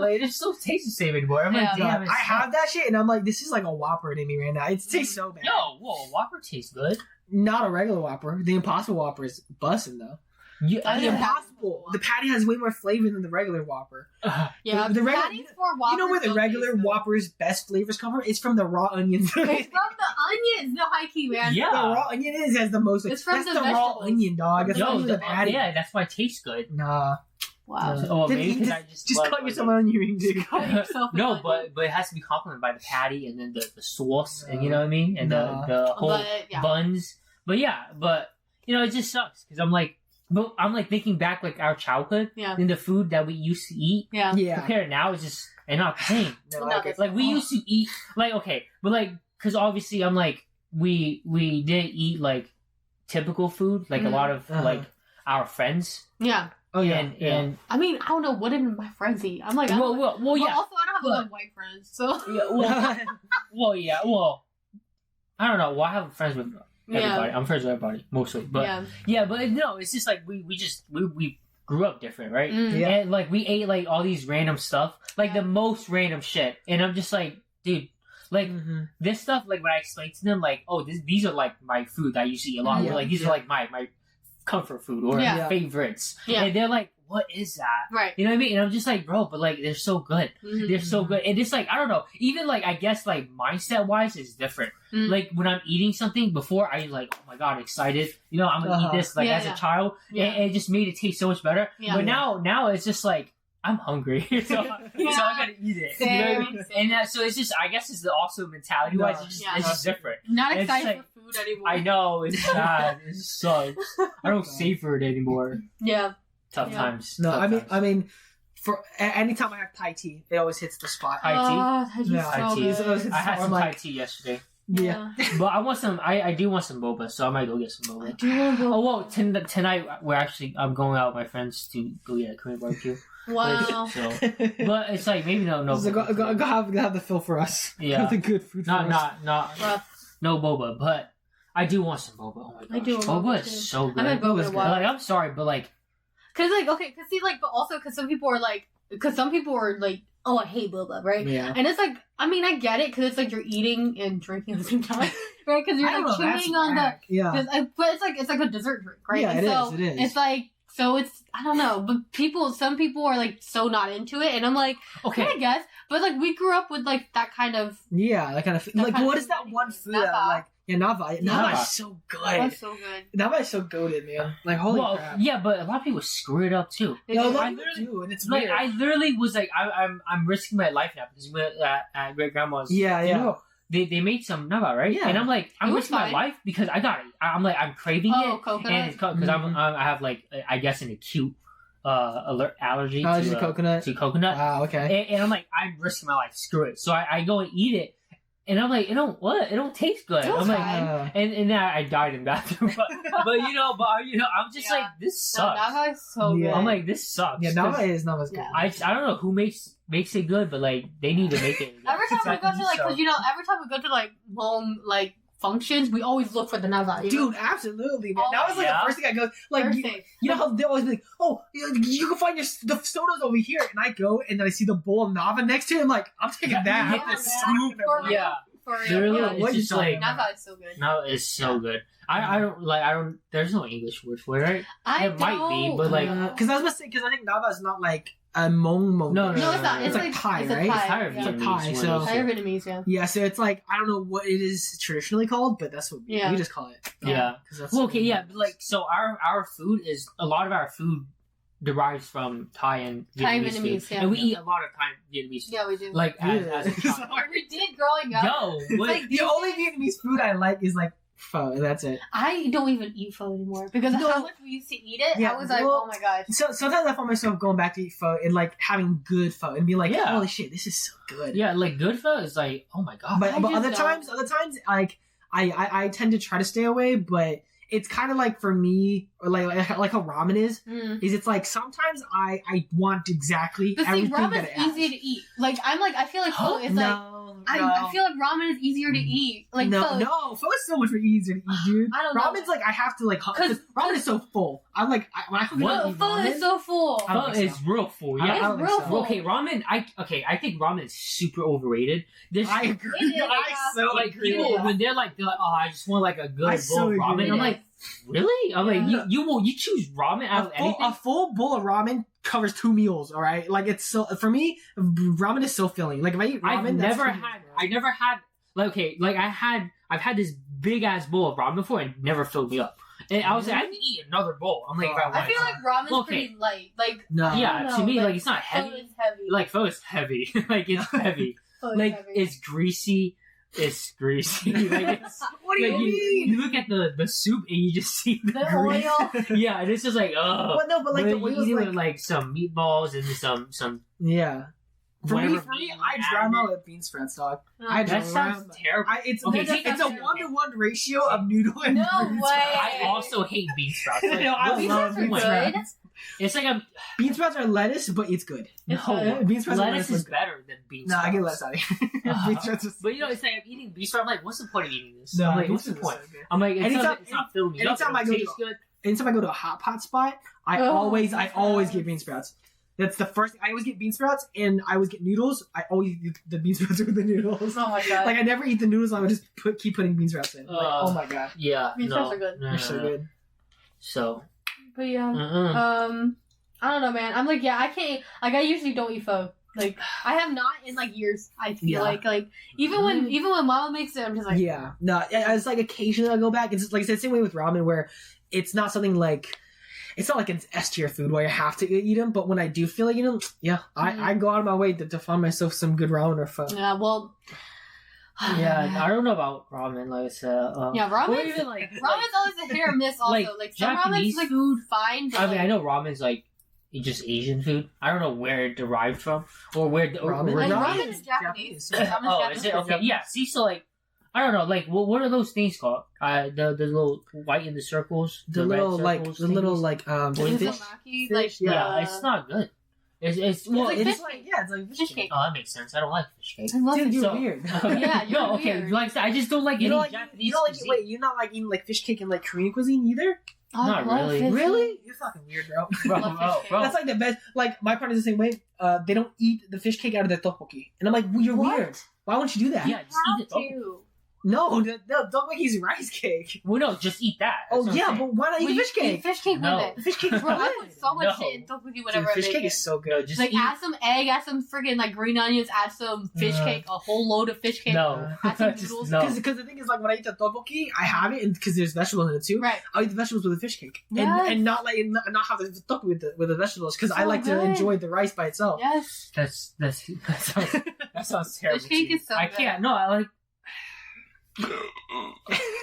Like it still tastes the same anymore. I'm like, damn it.
I have that shit, and I'm like, this is like a Whopper to me right now. It tastes so bad.
Whopper tastes good.
Not a regular Whopper. The Impossible Whopper is bussin' though. The Impossible. The patty has way more flavor than the regular Whopper. The patties for Whoppers. You know where the regular Whopper's best flavors come from? It's from the raw onions.
It's from the onions. No, high key, man.
Yeah, the raw onion has the most.
It's from
the raw onion, dog. It's the patty.
Yeah, that's why it tastes good.
Nah.
Wow.
Maybe because I just
cut yourself on your ring, dude.
No, but it has to be complemented by the patty and then the sauce, and you know what I mean, and the whole buns. But it just sucks because I'm like thinking back like our childhood and the food that we used to eat. Compared now, it's just not the same. Like we used to eat because obviously I'm like we didn't eat like typical food like a lot of like our friends.
Yeah.
Oh yeah, and
I mean I don't know what did my friends eat. I'm like
well,
also I don't have a lot of white friends, so
I don't know. Well, I have friends with everybody. I'm friends with everybody mostly, but but no, it's just like we grew up different, right? And like we ate like all these random stuff, like the most random shit, and I'm just like, dude. Like this stuff, like when I explain to them, like, oh, these are like my food that I used to eat a lot. Like these are like my comfort food or favorites. And they're like, what is that?
Right.
You know what I mean? And I'm just like, bro, but like they're so good. They're so good. And it's like, I don't know, even like I guess like mindset wise is different. Like when I'm eating something before I like, oh my god, excited. You know, I'm gonna eat this like as a child. And it just made it taste so much better. But now it's just like I'm hungry, so I gotta eat it. You know what I mean? And so it's just, I guess it's also mentality wise, it's just different.
Not excited for food anymore.
I know, it's sad. It sucks. I don't savor it anymore.
Yeah.
Tough times.
No, I mean, for anytime I have Thai tea, it always hits the spot.
Thai tea?
Thai tea.
I had some Thai tea yesterday.
Yeah.
But I want some, I do want some boba, so I might go get some boba.
I do want boba.
Oh, well, tonight, I'm going out with my friends to go get a Korean barbecue.
Wow.
So, but it's like, maybe no
so
boba.
Go have the fill for us.
Yeah.
The good food for us.
No boba, but I do want some boba. Oh my gosh. I do want boba is so good.
I mean, boba is
good. Like, I'm sorry, but like...
Cause but also cause some people are like, oh, I hate boba, right?
Yeah.
And it's like, I mean, I get it, cause it's like you're eating and drinking at the same time. right? Because you're
I don't
like
know, that's
chewing on
whack. Yeah.
but it's like a dessert drink, right?
Yeah,
And
it is.
It's like so it's I don't know, but some people are like so not into it, and I'm like,
Okay.
yeah, I guess, but like we grew up with like that kind of
That kind of like
kind
what
of
is that
food
one
anyway.
food that
Nava.
like Nava. Nava is so good.
That's so good.
Nava is so goated, man. Like holy crap.
Yeah, but a lot of people screw it up too.
No, a lot
I
of people do, and it's
Like
weird.
I literally was like, I'm risking my life now because we went at great grandma's.
Yeah.
They made some nava, right?
Yeah.
And I'm like, I'm
It was
risking my
fine.
life because I got it. I'm like, I'm craving it,
Coconut.
and it's because I have like I guess an acute allergy
to coconut.
to coconut.
Wow. Okay.
And I'm like, I'm risking my life. Screw it. So I go and eat it, and I'm like, it don't taste good.
It was
I'm like,
fine.
and then I died in the bathroom. but I'm just like, this sucks.
Nava is so good.
Yeah.
I'm like, this sucks.
Yeah,
'Cause
Nava's good.
Yeah.
I don't know who makes it good, but like they need to make it.
Every time we go to like,
So-
cause every time we go to like home like functions, we always look for the Nava. You know?
Dude, absolutely, man.
Oh,
That was like
yeah.
the first thing I go. Like,
First
you,
thing.
you know how they always be like, "Oh, you can find the sodas over here," and I go and then I see the bowl of Nava next to it. I'm like, I'm taking that.
Yeah,
I'm
man.
scoop.
For real.
Yeah.
For real.
Literally,
Yeah.
it's
what
just
you
like
saying?
Nava is so good.
no, it's so good. I don't. There's no English word for it, right? It might be,
don't-
but, like-
Because I was gonna say, because I think Nava is not like a Mong.
No,
No, it's not.
It's like Thai,
it's a
right?
Thai.
It's Thai or
yeah.
It's like
Vietnamese,
Thai,
one of
so-
those
Thai or
two.
Vietnamese, yeah.
Yeah, so it's like I don't know what it is traditionally called, but that's what
Yeah.
we just call it.
Yeah.
'Cause that's
Well,
what
okay,
we
yeah,
do.
but like so our food is a lot of our food derives from Thai and Vietnamese,
Thai and
food.
Vietnamese, yeah.
And we eat a lot of Thai and Vietnamese food.
Yeah, we do.
Like
Yeah.
as a child.
we did growing up.
Yo, what?
like-
the only Vietnamese food I like is like pho, and that's it.
I don't even eat pho anymore because of
No.
how much we used to eat it.
Yeah,
I was like,
well-
oh my gosh.
So sometimes I find myself going back to eat pho and like having good pho and being like,
Yeah.
holy shit, this is so good.
Yeah, like good pho is like, oh my god.
But
I
other
just
times, like I tend to try to stay away, but it's kind of like for me, or like how ramen is it's like sometimes I want exactly
But see,
everything that
ramen's
it has.
easy to eat. Like I feel like pho is like I feel like ramen is easier to eat. Like
no,
pho.
pho is so much easier to eat, dude.
I don't know.
Ramen's like I have to like because ramen is so full. I'm like when I
What?
eat
Pho
ramen,
is so full.
I don't
Pho
think
is
so.
real full.
I
Yeah.
It's
don't think
real
so.
full.
Okay, ramen. I think ramen is super overrated. There's
I agree.
It is,
I so
like
agree.
people
Yeah.
when they're like, oh, I just want like a good
I
bowl
so
of
agree.
ramen. I'm
Yeah.
like, really? I'm like,
Yeah.
you choose ramen out of anything?
A full bowl of ramen covers 2 meals. All right, like it's so for me, ramen is so filling. Like if I eat ramen,
I've
that's
never
2 meals,
had.
bro.
I never had. Like okay, like I've had this big ass bowl of ramen before and it never filled me up. And I was like, I can eat another bowl. I'm like, if I
I
want.
I feel like ramen's
Okay.
pretty light. Like
No.
I
Yeah,
don't
to
know,
me,
but
like it's not
pho
heavy.
is heavy.
Like pho is heavy. Like it's heavy.
Pho is
Like
heavy.
it's greasy. It's greasy. Like it's.
What do you
Like
mean?
you look at the soup and you just see the,
The
grease.
oil.
Yeah, and it's just like oh.
Well, no, but like the
you
oil's
eat it
like
with like some meatballs and some
yeah. For
whatever
me,
meat
I
you
drown
add
out
in.
with bean sprouts, dog.
No.
I
That
drown.
sounds terrible.
It's
Okay,
it's,
see,
it's a
that's-
1-to-1 ratio of noodle and
No
bean
way.
sprouts.
I also hate bean sprouts. Like,
No, I
what's
Bean
the
love
sprouts are
bean
point?
good.
sprouts.
It's like a
Bean sprouts are lettuce, but it's good.
It's
no.
good.
Bean sprouts are
Lettuce
lettuce
is
good.
better than bean
No,
sprouts.
I get less out of here. Bean sprouts is
But you know, it's like I'm eating bean sprouts. I'm like, what's the point of eating this?
no,
I'm like,
bean
what's the
sprouts
point?
are so good.
I'm like,
Anytime-
it's not filling me up.
anytime
It
I go
don't
to-
taste good.
Anytime I go to a hot pot spot, I
Oh,
always
bean
get
sprouts.
bean sprouts. That's the first. I always get bean sprouts, and I always get noodles. I always eat the bean sprouts with the noodles.
Oh my god.
Like I never eat the noodles. I would just keep putting bean sprouts in. Like,
Uh,
oh my god,
Yeah,
Bean
no,
sprouts are good.
No,
they're so good.
So,
But yeah.
uh-uh.
I don't know, man. I'm like, yeah, I can't. Like, I usually don't eat pho. Like, I have not in like years. I feel
Yeah.
like even when Mama makes it, I'm just like,
Yeah, no, it's like occasionally I'll go back. It's like I said, same way with ramen, where it's not something like. It's not like an S tier food where you have to eat them, but when I do feel like eating them, yeah, I go out of my way to find myself some good ramen or pho.
yeah, well,
Yeah, I don't know about ramen. Like I said,
yeah,
or
ramen's
even like
always a hit or miss. Also,
like
like some
Japanese
ramen's like
food.
fine. But
I mean,
like,
I know ramen's like just Asian food. I don't know where it derived from or where
Ramen?
like,
originated.
ramen is Japanese. Ramen's
Oh,
Japanese.
is it okay? Yeah. See, so like, I don't know. Like, what are those things called? The little white in the circles.
The
red
little like
circles
the little
thingies?
like
It's
fish.
Uzumaki, like
Yeah, it's not good. It's well,
like
it's
fish cake.
Yeah, it's like
Fish cake.
oh, that makes sense. I don't like fish cake.
I love
Dude,
it.
you're
So-
weird.
Yeah, you're
no, okay.
weird.
Like I said, I just don't like
You
any
don't like
Japanese
you don't like
cuisine.
wait, you're not like eating like fish cake in like Korean cuisine either?
I
Not
love
really.
fish
Really?
cake.
You're fucking weird, bro.
Bro,
love
bro,
fish cake.
bro.
That's like the best. Like my partner's the same way. They don't eat the fish cake out of the tteokbokki, and I'm like, well, you're
What?
weird. Why won't you do that?
Yeah, just eat it.
How to?
No, tteokbokki's rice cake.
Well, no, just eat that.
Oh yeah, but why not eat fish cake?
Fish cake
No.
with it.
Fish cake is
Bro, I
good.
put so much
No.
shit in tteokbokki whenever
Dude,
I
fish
make
cake
it.
is so good.
No, just
Like
eat.
add some egg, add some freaking like green onions, add some fish cake, a whole load of fish cake.
No.
Add some
Just
noodles.
no.
Because the thing is, like, when I eat the tteokbokki, I have it because there's vegetables in it too.
Right.
I'll eat the vegetables with the fish cake,
Yes.
and not not have the tteokbokki with the vegetables because I
So
like to
good.
enjoy the rice by itself.
Yes.
That sounds terrible.
Fish cake
to me.
is so
I
good.
can't. No, I like.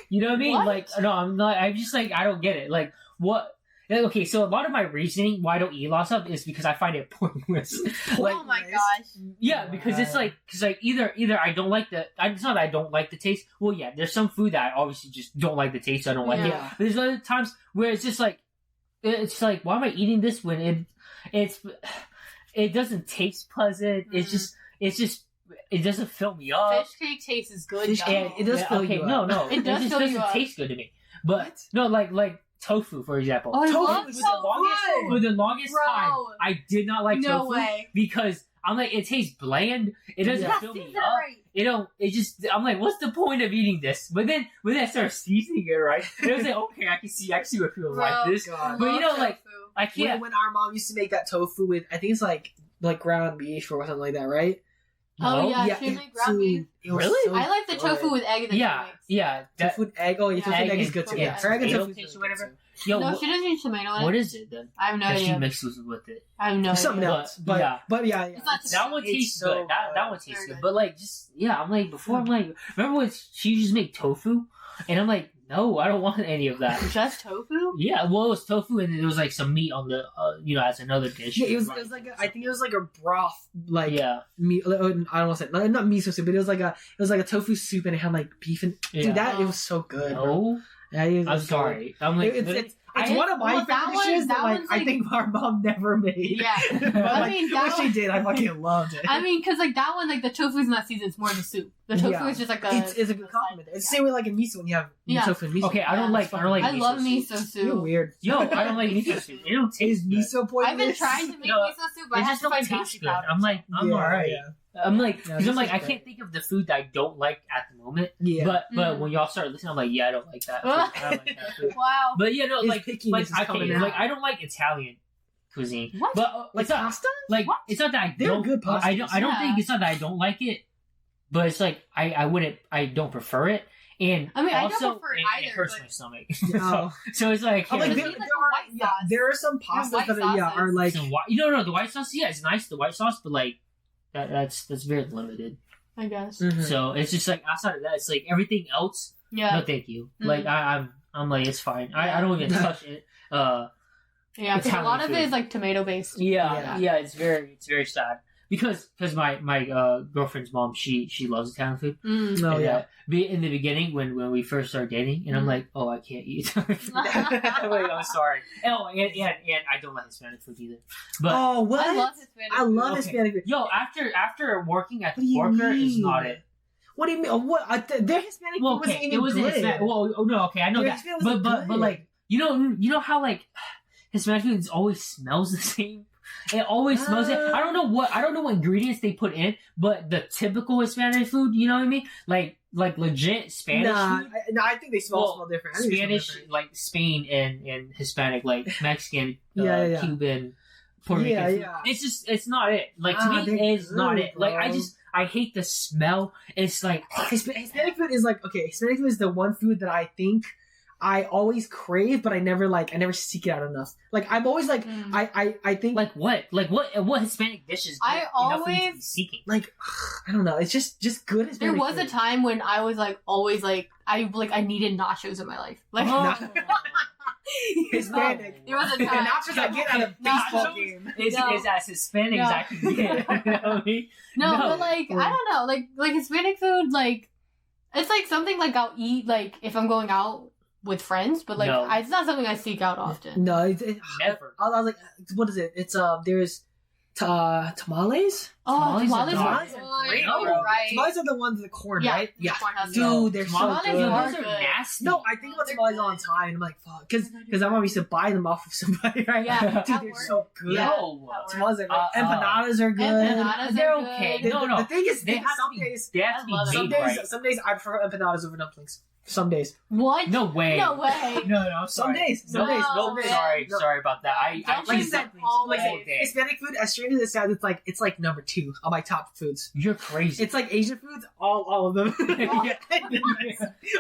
You know what I mean?
What?
Like, no, I'm not. I'm just like, I don't get it. Like, what? Okay, so a lot of my reasoning why I don't eat a lot of stuff is because I find it pointless. Like,
Oh my
Nice.
gosh.
yeah, because it's like, either I don't like it's not that I don't like the taste. Well, yeah, there's some food that I obviously just don't like the taste, so I don't like it.
Yeah.
But there's other times where it's just like, why am I eating this when it doesn't taste pleasant?
Mhm.
It's just it doesn't fill me up.
Fish cake taste is good.
Fish
though.
cake, it does fill you up.
No,
It does
just
fill you
doesn't
up.
taste good to me. But
What?
no, like tofu, for example.
Oh, I
Tofu
love
is
for
so
the longest
good.
for the longest
Bro.
time, I did not like
No
tofu
way.
because I'm like, it tastes bland. It doesn't
Yeah.
fill me
season it
up.
right.
I'm like, what's the point of eating this? But then when I started seasoning it right, it was like, okay, I can see what people like
Bro,
this.
God.
But you know,
Love
like,
tofu.
I can't.
When our mom used to make that tofu with, I think it's like ground beef or something like that, right?
Oh, yeah.
yeah,
she
it-
made ground beef.
it was
Really?
so
I like the
good.
tofu with egg that
Yeah,
she makes.
yeah. That,
Tofu egg. Oh, yeah, tofu
Yeah.
egg is good too.
Yeah.
Yeah, her egg and
Tomato
tofu
paste
is
or
good
whatever.
too.
yo,
No, she doesn't use tomato in
what
it.
is it then?
I have no
That she
idea.
mixes with it.
I have no
It's
idea.
something else, but yeah.
It's not
That one
It's
tastes
so
good. That one tastes
Very
good.
good.
But like, just I'm like, before I'm like, remember when she used to make tofu, and I'm like, no, I don't want any of that.
Just tofu?
Yeah, well, it was tofu, and there was like some meat on the, as another dish.
Yeah, it was like I think it was like a broth, like
yeah,
meat. I don't want to say not miso soup, but it was like a tofu soup, and it had like beef and
Yeah.
dude, that it was so good. bro.
no,
Yeah, it was
I'm
good.
sorry. I'm like,
It's
I-
one of my
well, that
favorite
one-
dishes
that
that like
one's,
I
like-
think our mom never made.
Yeah.
but
I
like,
mean,
when
that
she
one-
did, I fucking loved it.
I mean, because like that one, like the tofu's not seasoned, it's more of a soup. The tofu
Yeah.
is just like
it's a good compliment. It's the same way like in miso when you have
Yeah.
tofu and miso.
Okay, I don't like
I
miso
love
soup.
miso
You're
soup.
weird.
Yo, I don't like miso soup. It don't
Is
taste good.
miso poisonous?
I've been trying to make
No,
miso soup, but I
It
have
just
to
don't
find
taste
cashew
good.
powder.
I'm like, I'm
Yeah,
alright.
Yeah.
I'm like,
Yeah,
because I'm like,
miso's
I
great.
can't think of the food that I don't like at the moment.
Yeah.
But
Mm.
when y'all start listening, I'm like, yeah, I don't like that. Food. I don't like that food.
Wow.
But yeah, no,
His
like
pickiness is
I
coming
like
out.
I don't like Italian cuisine.
What?
But
Like
it's not
pasta?
like
What?
it's not that I
They're
don't.
good pastas.
I don't
Yeah.
think it's not that I don't like it, but it's like I don't prefer it, and
I mean, I don't
also
prefer it
it
either,
hurts
but-
my stomach.
Oh.
so it's like,
I'm like,
Just
there,
eat, like,
there
a
are,
white
yeah,
sauce.
there are some
Yeah,
pastas
white
that are,
sauces.
are like
the white sauce, yeah, it's nice, the white sauce, but like that's very limited.
I guess.
Mhm.
So it's just like outside of that, it's like everything else.
Yeah.
No, thank you.
Mhm.
Like I'm like, it's fine. I don't even touch it.
Yeah, because a
Italian
lot of
food.
it is like tomato based.
Yeah, it's very sad because my girlfriend's mom, she loves Italian food.
Mm.
No,
And,
yeah.
in the beginning when we first started dating, and I'm
Mhm.
like, oh, I can't eat Italian food. I'm like, I'm sorry. Oh, and I don't like Hispanic food either. But
Oh, what?
I love Hispanic
I love
Okay.
Hispanic food.
yo, after working at
What
the
do you
Porker is
mean?
not it.
What do you mean? Oh, what? Their Hispanic
Well,
food wasn't
okay,
even
it wasn't
good.
Hispanic. Well, oh, no, okay, I know
Their
that,
Hispanic
but
wasn't good.
like you know how like Hispanic food always smells the same. It always smells it. I don't know what ingredients they put in, but the typical Hispanic food, you know what I mean? Like legit Spanish food.
I think they smell different. I think they smell
Spanish,
different.
like Spain and Hispanic, like Mexican,
Yeah.
Cuban, Puerto
Yeah,
Rican.
yeah.
It's just, it's not it. Like to me,
they're
it's not
good,
it. Like
bro.
I hate the smell. It's like
Hispanic food is like, okay, Hispanic food is the one food that I think I always crave, but I never seek it out enough. Like I'm always like,
Mm.
I think
like what Hispanic dishes?
I
enough for you to be
always-
seeking.
like I don't know. It's just good Hispanic
There was a
food.
time when I was like always like I needed nachos in my life. Like
Oh.
Hispanic.
there was a
And
time.
nachos I get at a baseball
Nachos?
game.
Is
No.
is as Hispanic as
No.
I can get. You know what I mean?
No,
No.
but like I don't know, like Hispanic food, like it's like something like I'll eat like if I'm going out with friends, but like
No.
it's not something I seek out often.
No,
Never.
I was like, what is it? It's Tamales?
Oh, tamales
are
are
good.
good.
No,
You're right.
Tamales are the ones with the corn, right?
Yeah.
Dude, they're so
Tamales
good.
are
Those are
good.
nasty.
No, I think about
They're
tamales
good.
all the time, and I'm like, fuck, because my mom used to buy them off of somebody, right?
Yeah,
Dude,
that
they're
works.
so good.
Yeah.
No.
Tamales are good. Empanadas are good.
Empanadas
They're
are
okay.
good.
No,
The thing is,
They have
some
to be,
days,
they have to be
I love it.
some
made
days,
right.
some days I prefer empanadas over dumplings. Some days.
What?
No way.
No way.
No,
Some
sorry.
days.
No,
Some days.
no,
Some days.
sorry,
No.
sorry about that. I
Dumplings
Like I
choose
said,
dumplings
always.
like
all day.
Hispanic food, as strange as it sounds, it's like number 2 on my top foods.
You're crazy.
It's like Asian foods, all of them.
Yeah.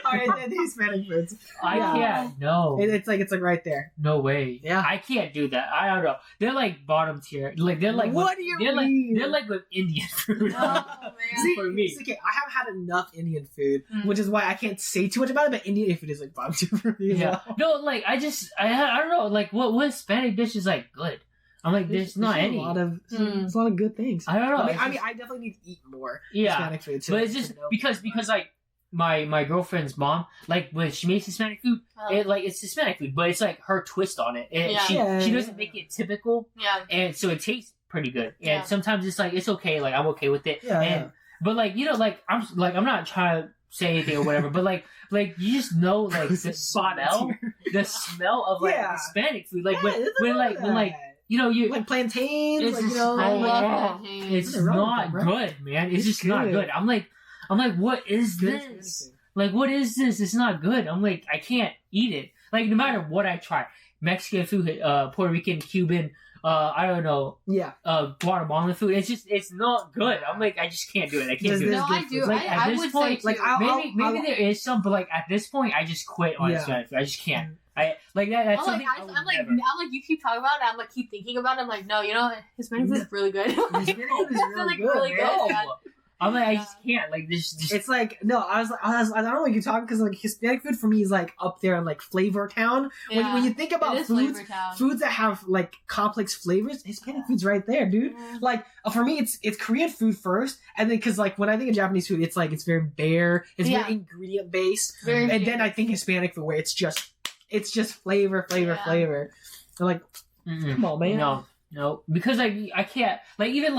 Alright, then the Hispanic foods.
I
Yeah.
can't. No.
It's like right there.
No way.
Yeah.
I can't do that. I don't know. They're like bottom tier. Like they're like
What do you
they're
mean?
like they're like with Indian food.
Oh, man.
See,
for me.
it's okay. I haven't had enough Indian food,
Mm.
which is why I can't say too much about it. But Indian food is like bottom tier for me as
Yeah.
well.
No, like I don't know. Like what Hispanic dish is like good? I'm like there's not any.
a lot of
Mm.
there's a lot of good things.
I don't know.
I
It's
mean,
just-
I definitely need to eat more
yeah.
Hispanic food too.
But it's just because like my girlfriend's mom, like when she makes Hispanic food, it's Hispanic food, but it's like her twist on it. And
Yeah.
she doesn't make it typical,
Yeah.
and so it tastes pretty good. And
Yeah.
sometimes it's like it's okay, like I'm okay with it.
Yeah,
and but like I'm not trying to say anything or whatever, but like you just know like the smell of like
Yeah.
Hispanic food, like
Yeah, there's a
when
lot of
like
that.
you know you.
like plantains,
It's
like, you
just
know,
I
so-
love
yeah.
plantains.
It's
Nothing wrong with
not
that, bro.
good, man. It's just not
good.
good. I'm like, what is
Good
this?
Hispanic food.
Like, what is this? It's not good. I'm like, I can't eat it. Like, no matter what I try, Mexican food, Puerto Rican, Cuban, I don't know,
Yeah,
Guatemalan food. It's not good. I'm like, I just can't do it. I can't
Just
do it.
this
No,
good
I
food.
do.
Like, at
I
this
would
point,
say
like,
too.
Maybe there is some, but like at this point, I just quit on
Yeah.
Hispanic food. I just can't. I like that. That's
I'm like,
something I would never.
I'm like, you keep talking about it. I'm like, keep thinking about it. I'm like, no, you know, Hispanic food is really good.
Hispanic food is really good,
really
man.
good.
No.
man.
I'm like, I
Yeah.
just can't. Like this. Just
It's like no, I don't know what you're talking because like Hispanic food for me is like up there in like Flavor Town.
Yeah.
When you think about
It is
foods,
Flavor Town.
foods that have like complex flavors, Hispanic food's right there, dude.
Yeah.
Like for me, it's Korean food first, and then because like when I think of Japanese food, it's like it's very bare, it's
Yeah.
very ingredient based,
Very
and then I think Hispanic food where it's just flavor.
Yeah.
So like,
mm-mm.
come on, man.
no, because I can't. Like even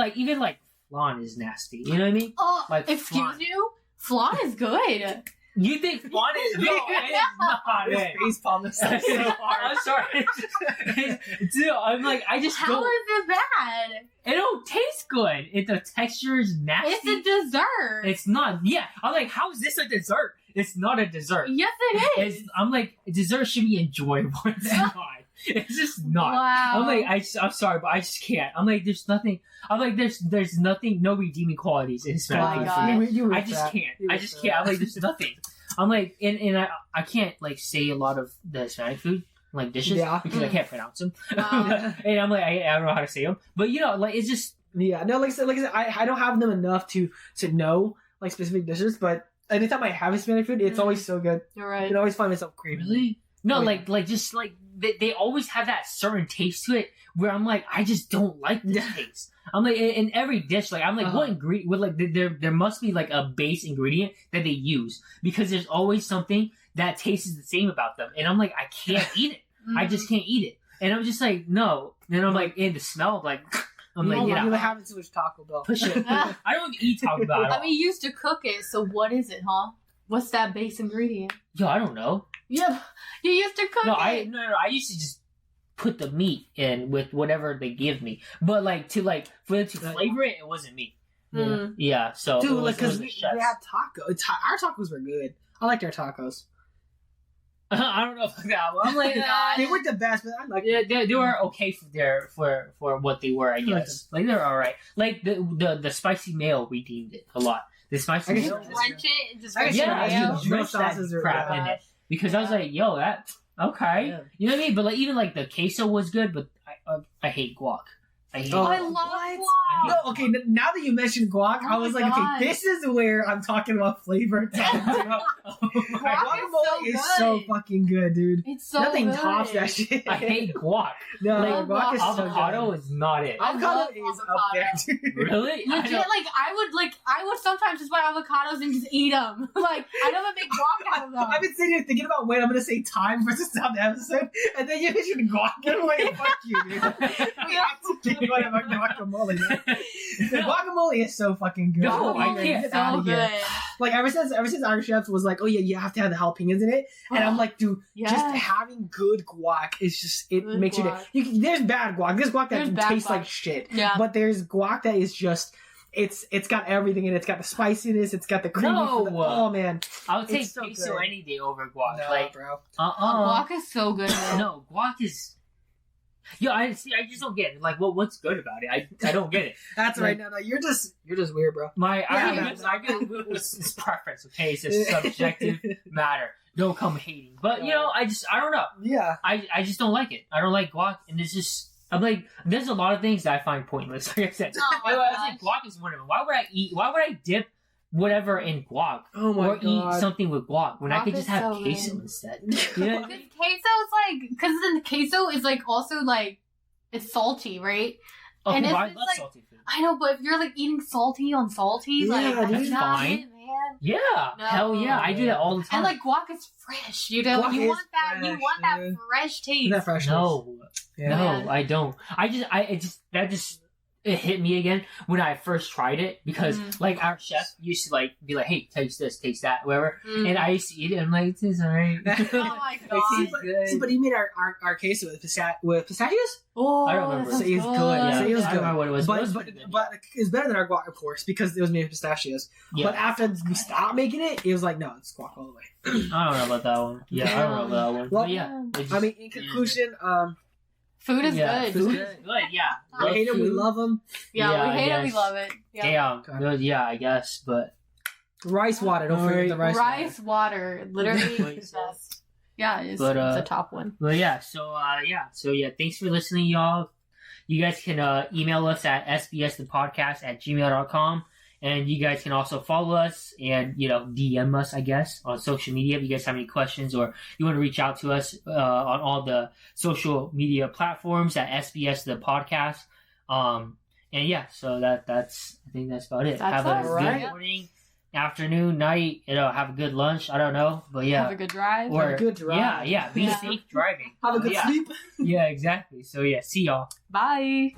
flan is nasty. You know what I mean?
Oh,
Like
excuse
flan.
you? Flan is good.
You think flan is no? It is not.
This
It.
face palm is so
I'm sorry, dude. I'm like, I just
How
don't.
is it bad?
It don't taste good. The texture is nasty.
It's a dessert.
It's not. Yeah, I'm like, how is this a dessert? It's not a dessert.
Yes, it is.
I'm like, dessert should be enjoyable. It's not. It's just not.
Wow.
I'm like, I'm sorry, but I just can't. I'm like, there's nothing. I'm like, there's nothing, no redeeming qualities in
Oh
Hispanic
my
food
God.
for me.
You
I
with
just
that.
can't.
You
I
with
just
that.
can't. I'm like, there's nothing. I'm like, and I can't like say a lot of the Hispanic food like dishes
Yeah.
because I
Mm.
can't pronounce them.
Wow.
And I'm like, I don't know how to say them. But you know, like it's just
Yeah, no, like I said, I don't have them enough to know like specific dishes, but anytime I have Hispanic food, it's always so good.
You're
I
right.
can always find myself craving.
really no,
Oh, yeah.
like just like they always have that certain taste to it where I'm like, I just don't like this
Yeah.
taste. I'm like in every dish, like I'm like,
Uh-huh.
what ingredient? With like there must be like a base ingredient that they use because there's always something that tastes the same about them, and I'm like, I can't eat it. I just can't eat it, and I'm just like, no. And I'm like, in the smell, I'm like, I'm like,
you
yeah,
haven't too much Taco Bell.
push it. I don't even eat Taco Bell at all.
I mean, you used to cook it, so what is it, huh? What's that base ingredient?
Yo, I don't know.
Yeah, you used to cook
No,
it.
no. I used to just put the meat in with whatever they give me, but like for them to flavor it, it wasn't me.
Mm.
Yeah, so
Dude,
it was,
like, because
it
we
was the chefs.
had tacos. Our tacos were good. I liked our tacos.
I don't know about that one. I'm like,
They weren't the best, but I liked
yeah, they were okay for what they were, I guess. Like they're all right. Like the spicy mayo redeemed it a lot. The spicy
I guess
mayo,
so.
Drench it and just
I guess
rinse
so.
it
yeah,
out.
you drench that
sauces are
crap
good.
in it because I was like, yo, that okay.
Yeah.
You know what I mean? But like even like the queso was good, but I hate guac. I hate.
Oh,
I
guac.
love
what?
guac.
No, okay. Now that you mentioned guac, I was like, okay, this is where I'm talking about flavor. Guacamole is so fucking good, dude.
It's so
Nothing
good.
tops that shit.
I hate guac.
No,
Like,
guac is so
Avocado
good.
is not it.
Avocado is up there, dude.
Really?
Legit, I would sometimes just buy avocados and just eat them. Like, I don't even make guac out of them.
I've been sitting here thinking about when I'm gonna say time versus stop the episode, and then you mentioned guac. I'm like, fuck you, dude. We have to think about guacamole. The guacamole is so fucking good.
No, I
Get
can't.
out
So
of here.
good.
Like ever since Irish Chefs was like, oh yeah, you have to have the jalapenos in it, and I'm like, dude,
Yes.
just having good guac is just it
Good
makes
guac.
there's bad guac. There's guac
There's
that
bad
tastes
guac.
like shit.
Yeah.
But there's guac that is just it's got everything in it. It's got the spiciness. It's got the creamy.
No.
Oh man,
I would take
It's so
queso
good.
any day over guac.
no,
like,
bro.
Guac is so good. Man.
No, guac is. Yo, I just don't get it. Like, what's good about it? I don't get it.
That's
Like-
right. No, you're just weird, bro.
I it's preference. Okay, it's a subjective matter. Don't come hating. But you know, I don't know.
Yeah.
I just don't like it. I don't like guac, and it's just. I'm like, there's a lot of things that I find pointless. Like I said,
Oh my
I was like,
gosh.
guac is one of them. Why would I dip whatever in guac
Oh my
or
god.
eat something with guac when I
Guac
could
is
just have
so
queso
good.
instead? You know what I
Because
mean?
queso is like, because then queso is like also like, it's salty, right?
Okay,
And
but
it's
I
just
love
like-
salty food.
I know, but if you're like eating salty on salty, like
Yeah,
that's
dude.
not
Fine.
it, man.
Yeah,
No.
hell yeah, I do that all the time.
And like guac is fresh, you know.
Guac
You
is
want that. You
fresh,
want that
dude.
fresh taste.
Isn't that fresh?
no,
Yeah.
no,
Man.
I don't. It hit me again when I first tried it because like our chef used to like be like, hey, taste this, taste that, whatever.
Mm.
And I used to eat it and I'm like, it tastes alright.
Oh my
It
god.
tastes good.
See, but you made our queso with pistachios?
Oh,
I don't remember.
that
So it's
sounds
good.
Yeah,
So it was
I
good.
don't remember what it was.
But,
it was
but,
pretty good.
but it's better than our guac, of course, because it was made of pistachios.
Yeah.
But after we stopped making it, it was like, no, it's guac all the way.
I don't know about that one. Yeah, I don't know about that one.
Well,
but yeah, it just-
I mean, in conclusion,
food is
yeah,
good.
food is good. Yeah,
we hate it, we
food.
love them.
Yeah,
Yeah,
we hate
I
it, we
guess.
love it. Yeah.
Damn,
Okay.
good, yeah, I guess, but
Rice water, don't forget the rice water.
water, literally
Rice
the best. Yeah, it's
But,
the top one.
But yeah, so thanks for listening, y'all. You guys can email us at sbsthepodcast@gmail.com, and you guys can also follow us and DM us, I guess, on social media if you guys have any questions or you want to reach out to us on all the social media platforms at SBS the podcast. And yeah, so that's I think that's about it.
That's
have
us,
a
right?
good morning, afternoon, night. Have a good lunch. I don't know, but yeah.
Have a good drive.
Or,
Have a good drive.
Yeah. Be
Yeah.
safe driving.
Have a good
Yeah.
sleep.
Yeah, exactly. So yeah, see y'all.
Bye.